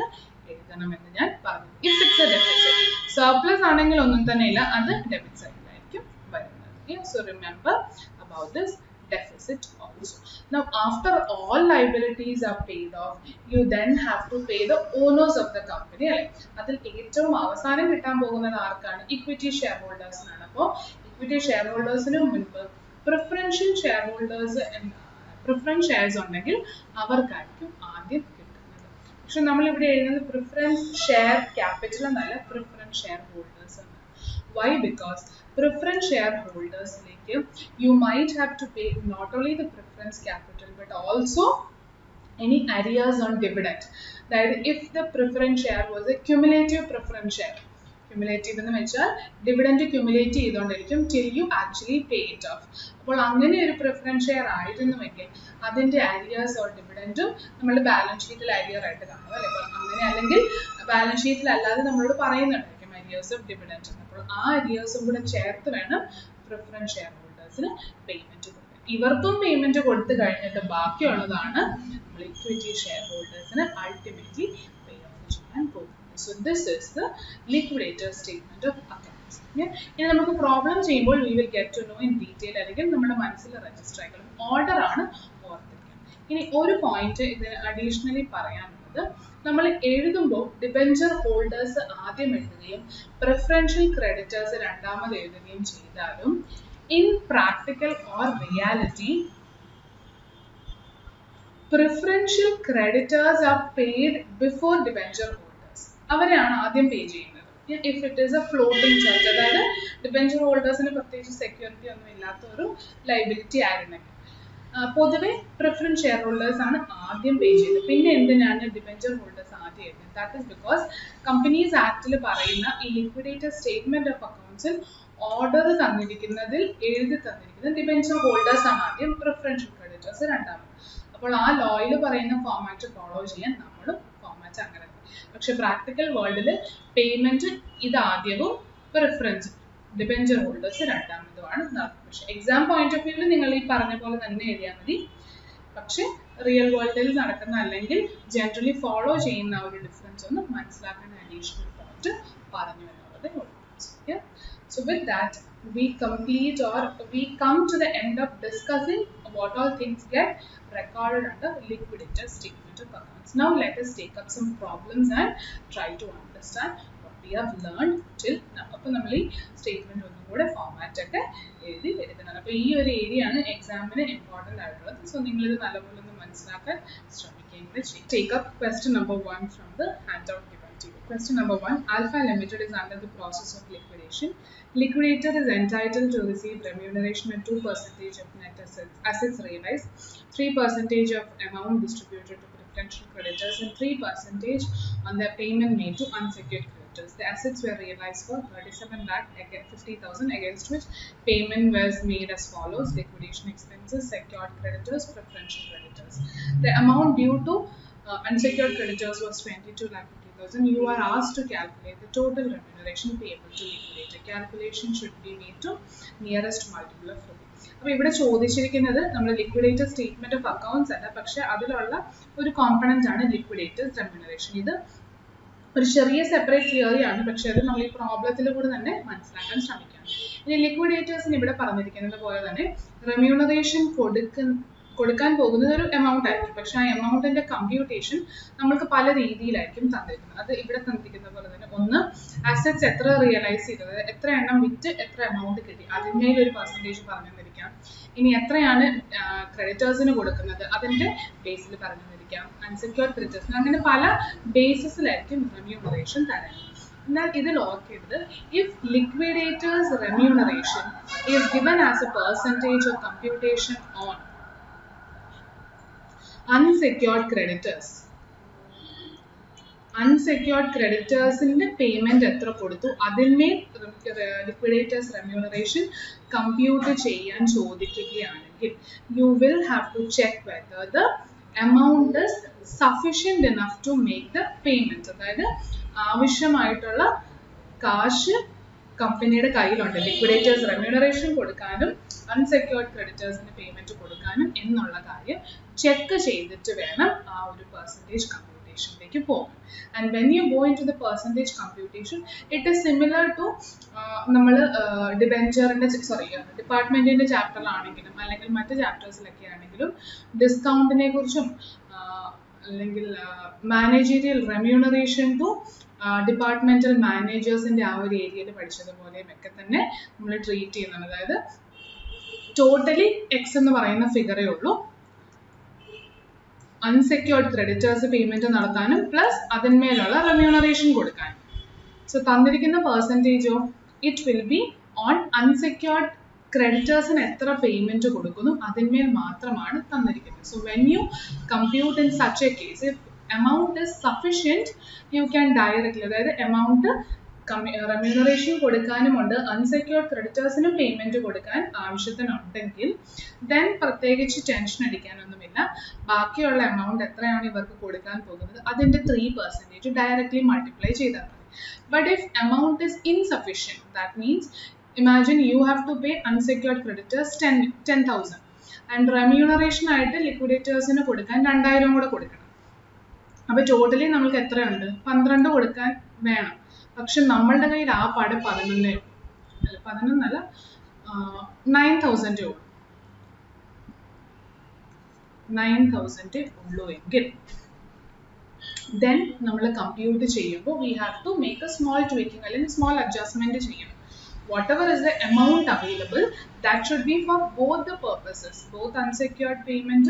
എഴുതണമെന്ന് ഞാൻ പറഞ്ഞു. If it's A deficit, surplus ആണെങ്കിൽ ഒന്നും തന്നെ ഇല്ല, അത് ഡെബിറ്റ് സൈഡിലായിരിക്കും വരുന്നത്. So remember about this deficit also. Now after all liabilities are paid off, you then have to pay the owners of the company. അല്ലേ, അതിൽ ഏറ്റവും അവസാനം കിട്ടാൻ പോകുന്നത് ആർക്കാണ്? ഇക്വിറ്റി ഷെയർ ഹോൾഡേഴ്സിനാണ്. അപ്പോൾ ഇക്വിറ്റി ഷെയർ ഹോൾഡേഴ്സിന് മുൻപ് preferential share holders preference shares ഉണ്ടെങ്കിൽ അവർക്കായിരിക്കും ആദ്യം കിട്ടുന്നത്. പക്ഷെ നമ്മളിവിടെ എഴുതുന്നത് പ്രിഫറൻസ് ഷെയർ ക്യാപിറ്റൽ എന്നല്ല, പ്രിഫറൻസ് ഷെയർ ഹോൾഡേഴ്സ് എന്നാണ്. Why? Because preference shareholders you might have to pay not only the preference capital but also any arrears on dividend. That if the preference share was a cumulative preference share, cumulative എന്ന് വെച്ചാൽ dividend cumulate ചെയ്തുകൊണ്ടിരിക്കും till you actually pay it off. അപ്പോൾ അങ്ങനെ ഒരു preference share ആയിരുന്നുവെങ്കിൽ അതിന്റെ arrears or ഡിവിഡൻറ്റും നമ്മുടെ balance ഷീറ്റിൽ arrear ആയിട്ട് കാണും അല്ലേ. അങ്ങനെ അല്ലെങ്കിൽ ബാലൻസ് ഷീറ്റിൽ അല്ലാതെ നമ്മളോട് പറയുന്നുണ്ടായിരിക്കും അരിയേഴ്സ് ഓഫ് ഡിവിഡൻറ്റ്. അപ്പോൾ ആ അരിയേഴ്സും കൂടെ ചേർത്ത് വേണം പ്രിഫറൻസ് ഷെയർ ഹോൾഡേഴ്സിന് പേയ്മെന്റ് കൊടുക്കാൻ. ഇവർക്കും പേയ്മെന്റ് കൊടുത്തു കഴിഞ്ഞിട്ട് ബാക്കിയുള്ളതാണ് നമ്മൾ ഇക്വിറ്റി ഷെയർ ഹോൾഡേഴ്സിന് അൾട്ടിമേറ്റ്ലി പേ ഓഫ് ചെയ്യാൻ പോകുന്നത്. So this is the liquidator statement of accounts. ഇനി നമുക്ക് പ്രോബ്ലം ചെയ്യുമ്പോൾ we will get to know in detail. അല്ലെങ്കിൽ നമ്മുടെ മനസ്സിൽ രജിസ്റ്റർ ആയിക്കണം. ഓർഡർ ആണ് ഓർത്തിരിക്കുന്നത്. ഇനി ഒരു പോയിന്റ് ഇതിന് അഡീഷണലി പറയാനുള്ളത്, നമ്മൾ എഴുതുമ്പോൾ ഡിബെഞ്ചർ ഹോൾഡേഴ്സ് ആദ്യം എഴുതുകയും പ്രിഫറൻഷ്യൽ ക്രെഡിറ്റേഴ്സ് രണ്ടാമത് എഴുതുകയും ചെയ്താലും in practical or reality preferential creditors are paid before debenture holders. അവരെയാണ് ആദ്യം പേ ചെയ്യുന്നത്. if it is a floating charge, അതായത് ഡിബെഞ്ചർ ഹോൾഡേഴ്സിന് പ്രത്യേകിച്ച് സെക്യൂരിറ്റി ഒന്നും ഇല്ലാത്ത ഒരു ലൈബിലിറ്റി ആയിരുന്നെങ്കിൽ പൊതുവെ പ്രിഫറൻസ് ഷെയർ ഹോൾഡേഴ്സ് ആണ് ആദ്യം പേ ചെയ്തത്. പിന്നെ എന്തിനാണ് ഡിബെഞ്ചർ ഹോൾഡേഴ്സ് ആദ്യം എഴുതുന്നത്? ദാറ്റ് ഈസ് ബിക്കോസ് കമ്പനീസ് ആക്ടിൽ പറയുന്ന ഈ ലിക്വിഡേറ്റർ സ്റ്റേറ്റ്മെന്റ് ഓഫ് അക്കൗണ്ട്സിൽ ഓർഡർ തന്നിരിക്കുന്നതിൽ എഴുതി തന്നിരിക്കുന്നത് ഡിബെഞ്ചർ ഹോൾഡേഴ്സ് ആണ് ആദ്യം, പ്രിഫറൻഷ്യൽ ക്രെഡിറ്റേഴ്സ് രണ്ടാമത്. അപ്പോൾ ആ ലോയിൽ പറയുന്ന ഫോർമാറ്റ് ഫോളോ ചെയ്യാൻ നമ്മളും ഫോർമാറ്റ് അങ്ങനെ. പക്ഷെ പ്രാക്ടിക്കൽ വേൾഡിൽ പേയ്മെന്റ് ഇത് ആദ്യവും പ്രിഫറൻസ് ഡിബെഞ്ചർ ഹോൾഡേഴ്സ് രണ്ടാമതുമാണ് നടക്കുന്നത്. പക്ഷെ എക്സാം പോയിന്റ് ഓഫ് വ്യൂവിൽ നിങ്ങൾ ഈ പറഞ്ഞ പോലെ തന്നെ എഴുതിയാൽ മതി. പക്ഷെ റിയൽ വേൾഡിൽ നടക്കുന്ന അല്ലെങ്കിൽ ജനറലി ഫോളോ ചെയ്യുന്ന ഒരു ഡിഫറൻസ് ഒന്ന് മനസ്സിലാക്കാൻ അഡീഷണൽ പോയിന്റ് പറഞ്ഞു എന്നുള്ളത്. So with that we complete or we come to the end of discussing what all things get recorded under liquidator statement of accounts. Now let us take up some problems and try to understand what we have learned till now. അപ്പോൾ നമ്മൾ ഈ statement ഒന്നും കൂടെ format ഒക്കെ എഴുതണം. അപ്പോൾ ഈ ഒരു ഏരിയ ആണ് എക്സാമിന് ഇമ്പോർട്ടൻ്റ് ആയിട്ടുള്ളത്. സോ നിങ്ങളിത് നല്ലപോലെ ഒന്ന് മനസ്സിലാക്കാൻ ശ്രമിക്കുകയും ചെയ്യും. Take up question number 1 from the handout given to you. Question number 1, Alpha Limited is under the process of liquidation. Liquidator is entitled to receive remuneration at 2% of net assets realized, 3% of amount distributed to preferential creditors, and 3% on the payment made to unsecured creditors. The assets were realized for 37,50,000, against which payment was made as follows: liquidation expenses, secured creditors, preferential creditors. The amount due to unsecured creditors was 22,50,000. You are asked to calculate the total remuneration payable to liquidator. Calculation should be made to nearest multiple of rupee. അപ്പോൾ ഇവിടെ ചോദിച്ചിരിക്കുന്നത് നമ്മൾ liquidator statement of accounts അല്ല, പക്ഷെ അതിലുള്ള ഒരു component ആണ് liquidators remuneration. ഇത് ഒരു ചെറിയ സെപ്പറേറ്റ് തിയറി ആണ്, പക്ഷെ അത് നമ്മൾ ഈ പ്രോബ്ലത്തിൽ കൂടെ തന്നെ മനസ്സിലാക്കാൻ ശ്രമിക്കാം. ഇനി ലിക്വിഡേറ്റേഴ്സിന് ഇവിടെ പറഞ്ഞിരിക്കുന്നത് പോലെ തന്നെ റെമ്യൂണറേഷൻ കൊടുക്കാൻ പോകുന്നത് ഒരു എമൗണ്ട് ആയിരിക്കും. പക്ഷെ ആ എമൗണ്ടിന്റെ കമ്പ്യൂട്ടേഷൻ നമ്മൾക്ക് പല രീതിയിലായിരിക്കും തന്നിരിക്കുന്നത്. അത് ഇവിടെ തന്നിരിക്കുന്ന പോലെ തന്നെ ഒന്ന് അസറ്റ്സ് എത്ര റിയലൈസ് ചെയ്തത്, എത്ര എണ്ണം വിറ്റ് എത്ര എമൗണ്ട് കിട്ടി, അതിൻ്റെ ഒരു പെർസെൻറ്റേജ് പറഞ്ഞു തന്നിരിക്കാം. ഇനി എത്രയാണ് ക്രെഡിറ്റേഴ്സിന് കൊടുക്കുന്നത് അതിൻ്റെ ബേസിൽ പറഞ്ഞു തന്നിരിക്കാം. അൺസെക്യൂർഡ് ക്രെഡിറ്റേഴ്സിന്, അങ്ങനെ പല ബേസിസിലായിരിക്കും റെമ്യൂണറേഷൻ തരുന്നത്. എന്നാൽ ഇതിൽ ഓർക്കേണ്ടത്, if liquidators remuneration is given as a percentage of computation on unsecured creditors, unsecured ക്രെഡിറ്റേഴ്സിന്റെ പേയ്മെന്റ് എത്ര കൊടുത്തു അതിന്മേൽ ലിക്വിഡേറ്റേഴ്സ് റെമ്യൂണറേഷൻ കമ്പ്യൂട്ട് ചെയ്യാൻ ചോദിക്കുകയാണെങ്കിൽ you will have to check whether the amount is sufficient enough to make the payment. അതായത് ആവശ്യമായിട്ടുള്ള കാശ് കമ്പനിയുടെ കയ്യിലുണ്ട് ലിക്വിഡേറ്റേഴ്സ് റെമ്യൂണറേഷൻ കൊടുക്കാനും അൺസെക്യൂർഡ് ക്രെഡിറ്റേഴ്സിന് പേയ്മെന്റ് കൊടുക്കാനും എന്നുള്ള കാര്യം ചെക്ക് ചെയ്തിട്ട് വേണം ആ ഒരു പെർസെൻറ്റേജ് കമ്പ്യൂട്ടേഷനിലേക്ക് പോകാൻ. And when you go into the percentage computation it is similar to നമ്മൾ ഡിബെഞ്ചറിന്റെ ഡിപ്പാർട്ട്മെന്റിന്റെ ചാപ്റ്ററിലാണെങ്കിലും അല്ലെങ്കിൽ മറ്റ് ചാപ്റ്റേഴ്സിലൊക്കെ ആണെങ്കിലും ഡിസ്കൗണ്ടിനെ കുറിച്ചും അല്ലെങ്കിൽ മാനേജീരിയൽ റെമ്യൂണറേഷൻ ടു ഡിപ്പാർട്ട്മെന്റൽ മാനേജേഴ്സിന്റെ ആ ഒരു ഏരിയയിൽ പഠിച്ചതുപോലെയും ഒക്കെ തന്നെ നമ്മൾ ട്രീറ്റ് ചെയ്യുന്നുണ്ട്. അതായത് ടോട്ടലി എക്സ് എന്ന് പറയുന്ന ഫിഗറേ ഉള്ളൂ, അൺസെക്യൂർഡ് ക്രെഡിറ്റേഴ്സ് പേയ്മെന്റ് നടത്താനും പ്ലസ് അതിന്മേലുള്ള റെമ്യൂണറേഷൻ കൊടുക്കാനും. സോ തന്നിരിക്കുന്ന പെർസെൻറ്റേജോ it will be on unsecured ക്രെഡിറ്റേഴ്സിന് എത്ര പേയ്മെന്റ് കൊടുക്കുന്നു അതിന്മേൽ മാത്രമാണ് തന്നിരിക്കുന്നത്. So when you compute in such a case if amount is sufficient you can directly അതായത് amount റെമ്യൂണറേഷൻ കൊടുക്കാനുമുണ്ട് അൺസെക്യൂർഡ് ക്രെഡിറ്റേഴ്സിന് പേയ്മെന്റ് കൊടുക്കാൻ ആവശ്യത്തിനുണ്ടെങ്കിൽ ദെൻ പ്രത്യേകിച്ച് ടെൻഷൻ അടിക്കാനൊന്നുമില്ല. ബാക്കിയുള്ള എമൗണ്ട് എത്രയാണ് ഇവർക്ക് കൊടുക്കാൻ പോകുന്നത് അതിന്റെ 3% ഡയറക്ട്ലി മൾട്ടിപ്ലൈ ചെയ്താൽ മതി. But if amount is insufficient that means imagine you have to pay unsecured creditors 10,000 and remuneration ആയിട്ട് ലിക്വിഡേറ്റേഴ്സിന് കൊടുക്കാൻ 2,000 കൂടെ കൊടുക്കണം. അപ്പോൾ ടോട്ടലി നമുക്ക് എത്രയുണ്ട് 12 കൊടുക്കാൻ വേണം. പക്ഷെ നമ്മളുടെ കയ്യിൽ ആ പാട് 11 അല്ല 9,000 ഉള്ളൂ. 9,000 ഉള്ളൂ എങ്കിൽ ദെൻ നമ്മൾ കമ്പ്യൂട്ട് ചെയ്യുമ്പോൾ we have to make a small tweaking അല്ലെങ്കിൽ സ്മോൾ അഡ്ജസ്റ്റ്മെന്റ് ചെയ്യണം. Whatever is the amount available, that should be for both the purposes, both unsecured payment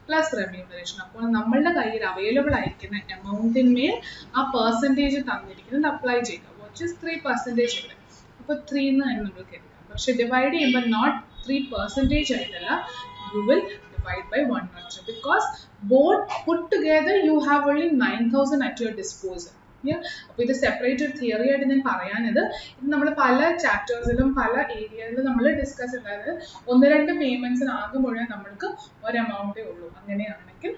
plus remuneration. അപ്പോൾ നമ്മളുടെ കയ്യിൽ അവൈലബിൾ ആയിരിക്കുന്ന എമൗണ്ടിന്മേൽ ആ പെർസെൻറ്റേജ് തന്നിരിക്കുന്നത് അപ്ലൈ ചെയ്യുക, which is 3% ഇവിടെ. അപ്പോൾ 3 എന്ന് തന്നെ നമുക്ക് എടുക്കാം. പക്ഷെ ഡിവൈഡ് ചെയ്യുമ്പോൾ നോട്ട് 3% ആയിട്ടല്ല, you will divide by 103 because both put together you have only 9,000 at your disposal. അപ്പോൾ ഇത് സെപ്പറേറ്റഡ് തിയറി ആയിട്ട് ഞാൻ പറയാനത് ഇത് നമ്മൾ പല ചാപ്റ്റേഴ്സിലും പല ഏരിയയിലും നമ്മൾ ഡിസ്കസ് ചെയ്തത് 1-2 പേയ്മെന്റ്സിന് ആകെ മുഴുവൻ നമ്മൾക്ക് ഒരു എമൗണ്ടേ ഉള്ളൂ. അങ്ങനെയാണെങ്കിൽ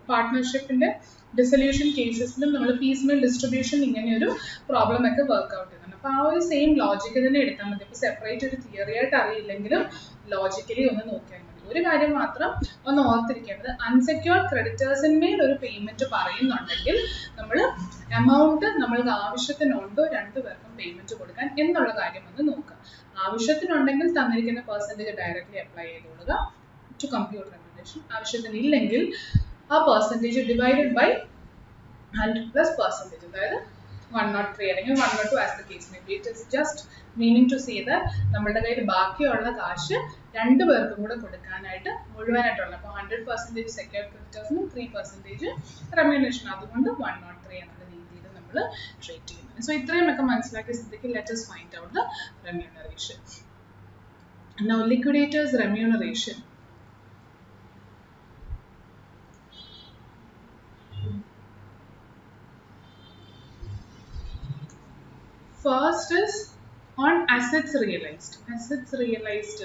പാർട്ട്ണർഷിപ്പിന്റെ ഡിസൊല്യൂഷൻ കേസസിലും നമ്മൾ പീസ്മെൽ ഡിസ്ട്രിബ്യൂഷൻ ഇങ്ങനെയൊരു പ്രോബ്ലം ഒക്കെ വർക്ക്ഔട്ട് ചെയ്യുന്നുണ്ട്. അപ്പോൾ ആ ഒരു സെയിം ലോജിക്ക് തന്നെ എടുത്താൽ മതി. ഇപ്പോൾ സെപ്പറേറ്റ് ഒരു തിയറി ആയിട്ട് അറിയില്ലെങ്കിലും ലോജിക്കലി ഒന്ന് നോക്കിയാൽ മതി. ഒരു കാര്യം മാത്രം ഒന്ന് ഓർത്തിരിക്കേണ്ടത്, അൺസെക്യൂർഡ് ക്രെഡിറ്റേഴ്സിന്മേൽ ഒരു പേയ്മെന്റ് പറയുന്നുണ്ടെങ്കിൽ നമ്മൾ എമൗണ്ട് നമ്മൾക്ക് ആവശ്യത്തിനുണ്ടോ 2 പേർക്കും പേയ്മെന്റ് കൊടുക്കാൻ എന്നുള്ള കാര്യം ഒന്ന് നോക്കുക. ആവശ്യത്തിനുണ്ടെങ്കിൽ തന്നിരിക്കുന്ന പെർസെൻറ്റേജ് ഡയറക്ട്ലി അപ്ലൈ ചെയ്തുകൊള്ളുക ടു കമ്പ്യൂട്ട് റെമ്യൂണറേഷൻ. ആവശ്യത്തിനില്ലെങ്കിൽ ആ പെർസെൻറ്റേജ് ഡിവൈഡഡ് ബൈ 100+%, അതായത് 103 അല്ലെങ്കിൽ 102 as the case may be. It is just meaning to say that നമ്മളുടെ കയ്യിൽ ബാക്കിയുള്ള കാശ് 2 പേർക്കും കൂടെ കൊടുക്കാനായിട്ട് മുഴുവനായിട്ടുള്ള, അപ്പോൾ 100% സെക്യൂർഡ് ക്രെഡിറ്റേഴ്സിനും 3% റെമ്യൂണറേഷൻ, അതുകൊണ്ട് 103 എന്നുള്ള രീതിയിൽ നമ്മൾ ട്രീറ്റ് ചെയ്യുന്നത്. സോ ഇത്രയുമൊക്കെ മനസ്സിലാക്കിയ സ്ഥിതിക്ക് let us find out the remuneration. Now liquidators remuneration. First is on assets realized. Assets realized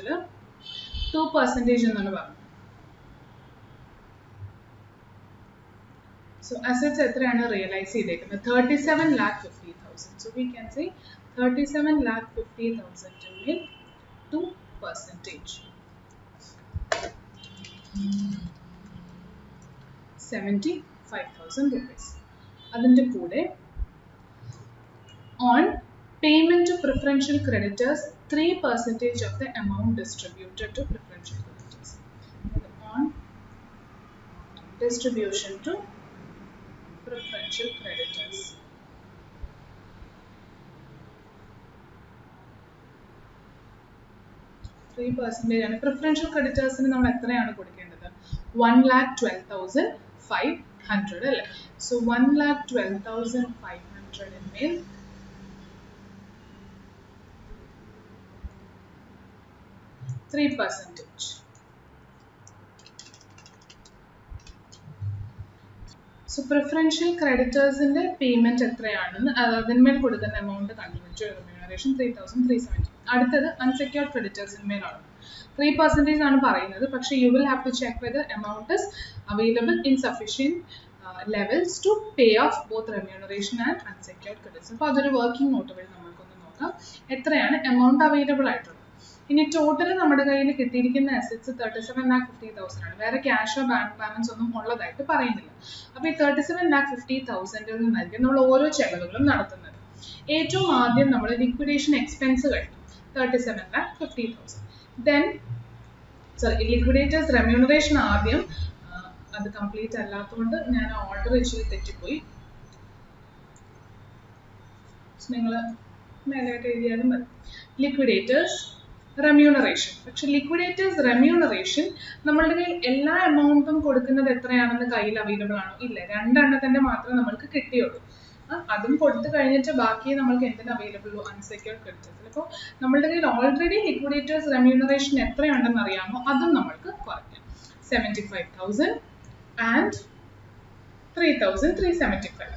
2% എന്നാണ് പറഞ്ഞത്. So assets എത്രയാണ് റിയലൈസ് ചെയ്തേക്കുന്നത് 37,50,000. So we can say 37,50,000 in 2%. 75,000 rupees. അതിന്റെ കൂടെ on payment to preferential creditors 3% of the amount distributed to preferential creditors. On distribution to preferential creditors. Preferential creditors നമ്മൾ എത്രയാണ് കൊടുക്കേണ്ടത് 1,12,500 അല്ലേ. So 1,12,500 മേൽ 3%. So preferential creditors in the payment എത്രയാണെന്ന് അതിന്മേൽ കൊടുക്കുന്ന amount കണ്ടുപിടിച്ചു remuneration 3,370. അടുത്തത് unsecured creditors മേലാണ് 3% ആണ് പറയുന്നത്. പക്ഷേ you will have to check whether amount is available in sufficient levels to pay off both remuneration and unsecured creditors. അപ്പോൾ അതൊരു വർക്കിംഗ് നോട്ട് വഴി നമുക്കൊന്ന് നോക്കാം എത്രയാണ് amount available ആയിട്ടുള്ളത്. ഇനി ടോട്ടൽ നമ്മുടെ കയ്യിൽ കിട്ടിയിരിക്കുന്ന അസറ്റ്സ് 37,50,000 ആണ്. വേറെ ക്യാഷോ ബാങ്ക് ബാലൻസ് ഒന്നും ഉള്ളതായിട്ട് പറയുന്നില്ല. അപ്പോൾ ഈ 37,50,000 നിന്നായിരിക്കും നമ്മൾ ഓരോ ചെലവുകളും നടത്തുന്നത്. ഏറ്റവും ആദ്യം നമ്മൾ ലിക്വിഡേഷൻ എക്സ്പെൻസ് കഴിഞ്ഞു 37,50,000. ദെൻ ലിക്വിഡേറ്റേഴ്സ് റെമ്യൂണറേഷൻ ആദ്യം അത് കംപ്ലീറ്റ് അല്ലാത്തതുകൊണ്ട് ഞാൻ ഓർഡർ ഇച്ചിരി തെറ്റിപ്പോയി. നിങ്ങൾ മേലായിട്ട് എഴുതിയാലും മതി. Liquidators remuneration. പക്ഷെ ലിക്വിഡേറ്റേഴ്സ് റെമ്യൂണറേഷൻ നമ്മളുടെ കയ്യിൽ എല്ലാ എമൗണ്ടും കൊടുക്കുന്നത് എത്രയാണെന്ന് കയ്യിൽ അവൈലബിൾ ആണോ? ഇല്ല, 2 എണ്ണത്തിന്റെ മാത്രമേ നമ്മൾക്ക് കിട്ടിയുള്ളൂ. അതും കൊടുത്തു കഴിഞ്ഞിട്ട് ബാക്കി നമ്മൾക്ക് എന്തിന് അവൈലബിൾ ഉള്ളൂ? Unsecured creditors. അപ്പോൾ നമ്മളുടെ കയ്യിൽ ഓൾറെഡി ലിക്വിഡേറ്റേഴ്സ് റെമ്യൂണറേഷൻ എത്രയുണ്ടെന്ന് അറിയാമോ? അതും നമ്മൾക്ക് കുറയ്ക്കാം. 75,000 and 3,375.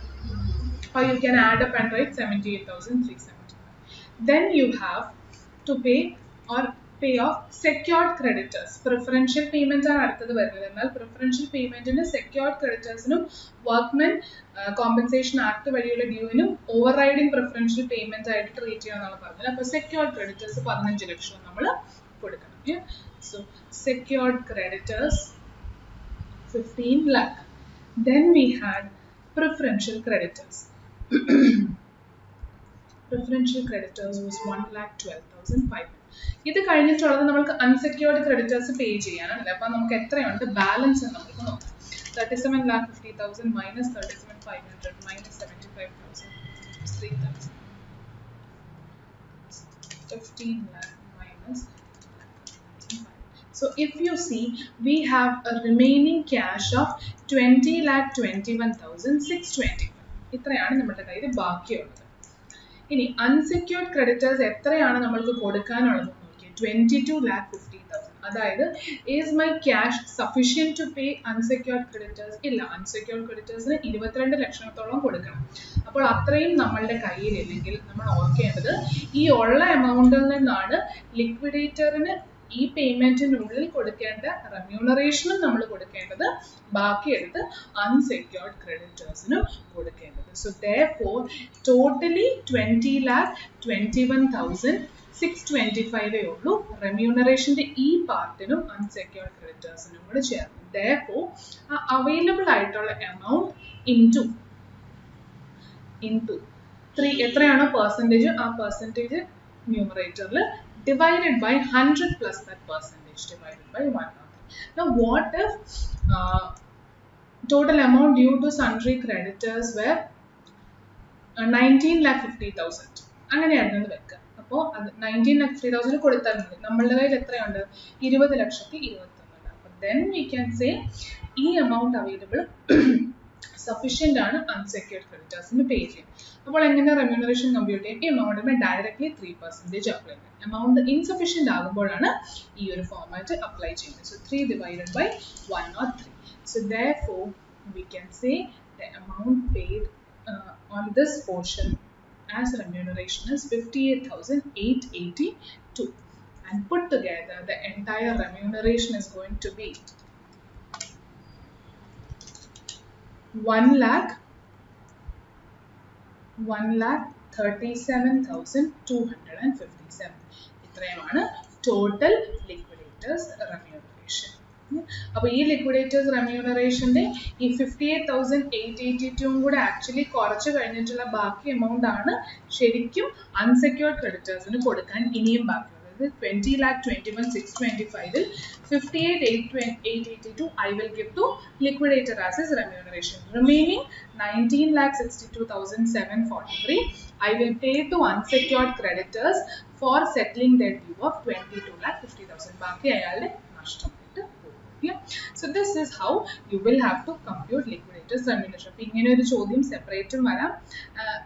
Or you can add up and write 78,375. Then you have to pay off secured creditors. Preferential payment ആണ് അടുത്തത് വരുന്നത്. എന്നാൽ preferential paymentന് secured creditorsനും workmen compensation act വഴിയുള്ള ഡ്യൂവിനും overriding preferential payment ആയിട്ട് ട്രീറ്റ് ചെയ്യാനാണ് പറഞ്ഞത്. അപ്പോൾ secured creditors 15 ലക്ഷം നമ്മൾ കൊടുക്കണം. So secured creditors 15 lakh. Then we had preferential creditors. Preferential creditors was 1,12,500. ഇത് കഴിഞ്ഞിട്ടുള്ളത് നമുക്ക് അൺസെക്യൂർഡ് ക്രെഡിറ്റേഴ്സ് പേ ചെയ്യാനാണല്ലേ. അപ്പോൾ നമുക്ക് എത്രയുണ്ട് ബാലൻസ് എന്ന് നമുക്ക് നോക്കാം. 37,50,000 minus 37,500 minus 75,000 3,000. 15 lakh minus. So if you see, we have a remaining cash of 20,21,625. ഇത്രയാണ് നമ്മുടെ കയ്യിൽ ബാക്കിയുള്ളത്. ഇനി അൺസെക്യൂർഡ് ക്രെഡിറ്റേഴ്സ് എത്രയാണ് നമ്മൾക്ക് കൊടുക്കാനുള്ളത് നോക്കിയേ. 22,50,000. അതായത് is my cash sufficient to pay unsecured creditors? ഇല്ല, അൺസെക്യൂർഡ് ക്രെഡിറ്റേഴ്സിന് 22 ലക്ഷത്തോളം കൊടുക്കണം. അപ്പോൾ അത്രയും നമ്മളുടെ കയ്യിലില്ലെങ്കിൽ നമ്മൾ ഓർക്കേണ്ടത് ഈ ഉള്ള എമൗണ്ടിൽ നിന്നാണ് ലിക്വിഡേറ്ററിന് ഈ പേയ്മെന്റിനുള്ളിൽ കൊടുക്കേണ്ട റെമ്യൂണറേഷനും നമ്മൾ കൊടുക്കേണ്ടത്, ബാക്കിയെടുത്ത് അൺസെക്യൂർഡ് ക്രെഡിറ്റേഴ്സിനും കൊടുക്കേണ്ടത്. സോ therefore totally 20,21,625 ഉള്ളൂ റെമ്യൂണറേഷന്റെ ഈ പാർട്ടിനും അൺസെക്യൂർഡ് ക്രെഡിറ്റേഴ്സിനും കൂടെ ചേർന്ന്. therefore അവൈലബിൾ ആയിട്ടുള്ള എമൗണ്ട് ഇൻറ്റു 3 എത്രയാണോ പെർസെൻറ്റേജ്, ആ പെർസെൻറ്റേജ് ന്യൂമറേറ്ററിൽ divided by 100 plus that percentage divided by 100. Now what if total amount due to sundry creditors were 19,50,000? അങ്ങനെയായിരുന്നു വെക്കുക. അപ്പോൾ അത് 19,50,000 കൊടുത്താൽ മതി. നമ്മളുടെ കയ്യിൽ എത്രയുണ്ട്? 20,21,000. അപ്പോൾ then we can say ഈ എമൗണ്ട് അവൈലബിൾ സഫീഷ്യൻ്റ് ആണ് അൺസെക്യൂർഡ് ക്രെഡിറ്റേഴ്സിന് പേ ചെയ്യാൻ. അപ്പോൾ എങ്ങനെ റെമ്യൂണറേഷൻ കമ്പ്യൂട്ട് ചെയ്യും? ഈ എമൗണ്ടിന് ഡയറക്ട്ലി 3% അപ്ലൈ ചെയ്യും. എമൗണ്ട് ഇൻസഫിഷ്യൻ്റ് ആകുമ്പോഴാണ് ഈ ഒരു ഫോർമാറ്റ് അപ്ലൈ ചെയ്യുന്നത്. So 3 divided by 103. So therefore we can say the amount paid on this portion as remuneration is 58,882, and put together the entire remuneration is going to be 1,37,257. ഇത്രയുമാണ് total liquidators remuneration. അപ്പോൾ ഈ liquidators റെമ്യൂണറേഷൻ്റെ ഈ 58,882 കൂടെ actually കുറച്ച് കഴിഞ്ഞിട്ടുള്ള ബാക്കി amount ആണ് ശരിക്കും അൺസെക്യൂർഡ് ക്രെഡിറ്റേഴ്സിന് കൊടുക്കാൻ ഇനിയും ബാക്കിയുള്ളത്. 20,21,625 58,882 I will give to liquidator as his remuneration. Remaining 19,62,743 I will pay to unsecured creditors for settling their due of 22,50,000. ബാക്കി അയാളുടെ നഷ്ടമായിട്ട് പോകും. So this is how you will have to compute liquidators remuneration. അപ്പോൾ ഇങ്ങനെ ഒരു ചോദ്യം സെപ്പറേറ്റും വരാം,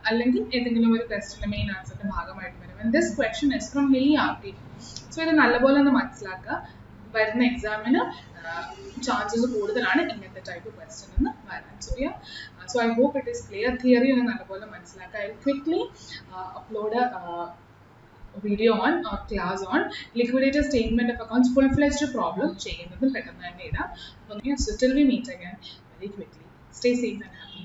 അല്ലെങ്കിൽ ഏതെങ്കിലും ഒരു ക്വസ്റ്റിന്റെ മെയിൻ ആൻസറിന്റെ ഭാഗമായിട്ട് വരും. And this question is from Millie RT. So ഇത് നല്ലപോലെ ഒന്ന് മനസ്സിലാക്കുക. വരുന്ന എക്സാമിന് ചാൻസസ് കൂടുതലാണ് ഇങ്ങനത്തെ ടൈപ്പ് ക്വസ്റ്റ്യൻ എന്ന് വരാൻ. So I hope it is clear. Theory ഒന്ന് നല്ലപോലെ മനസ്സിലാക്കുക. I will quickly upload a video on or class on liquidator statement of accounts full-fledged problem ചെയ്യുന്നതും പെട്ടെന്ന് തന്നെ ഇടാം. So till we meet again very quickly. Stay safe and happy.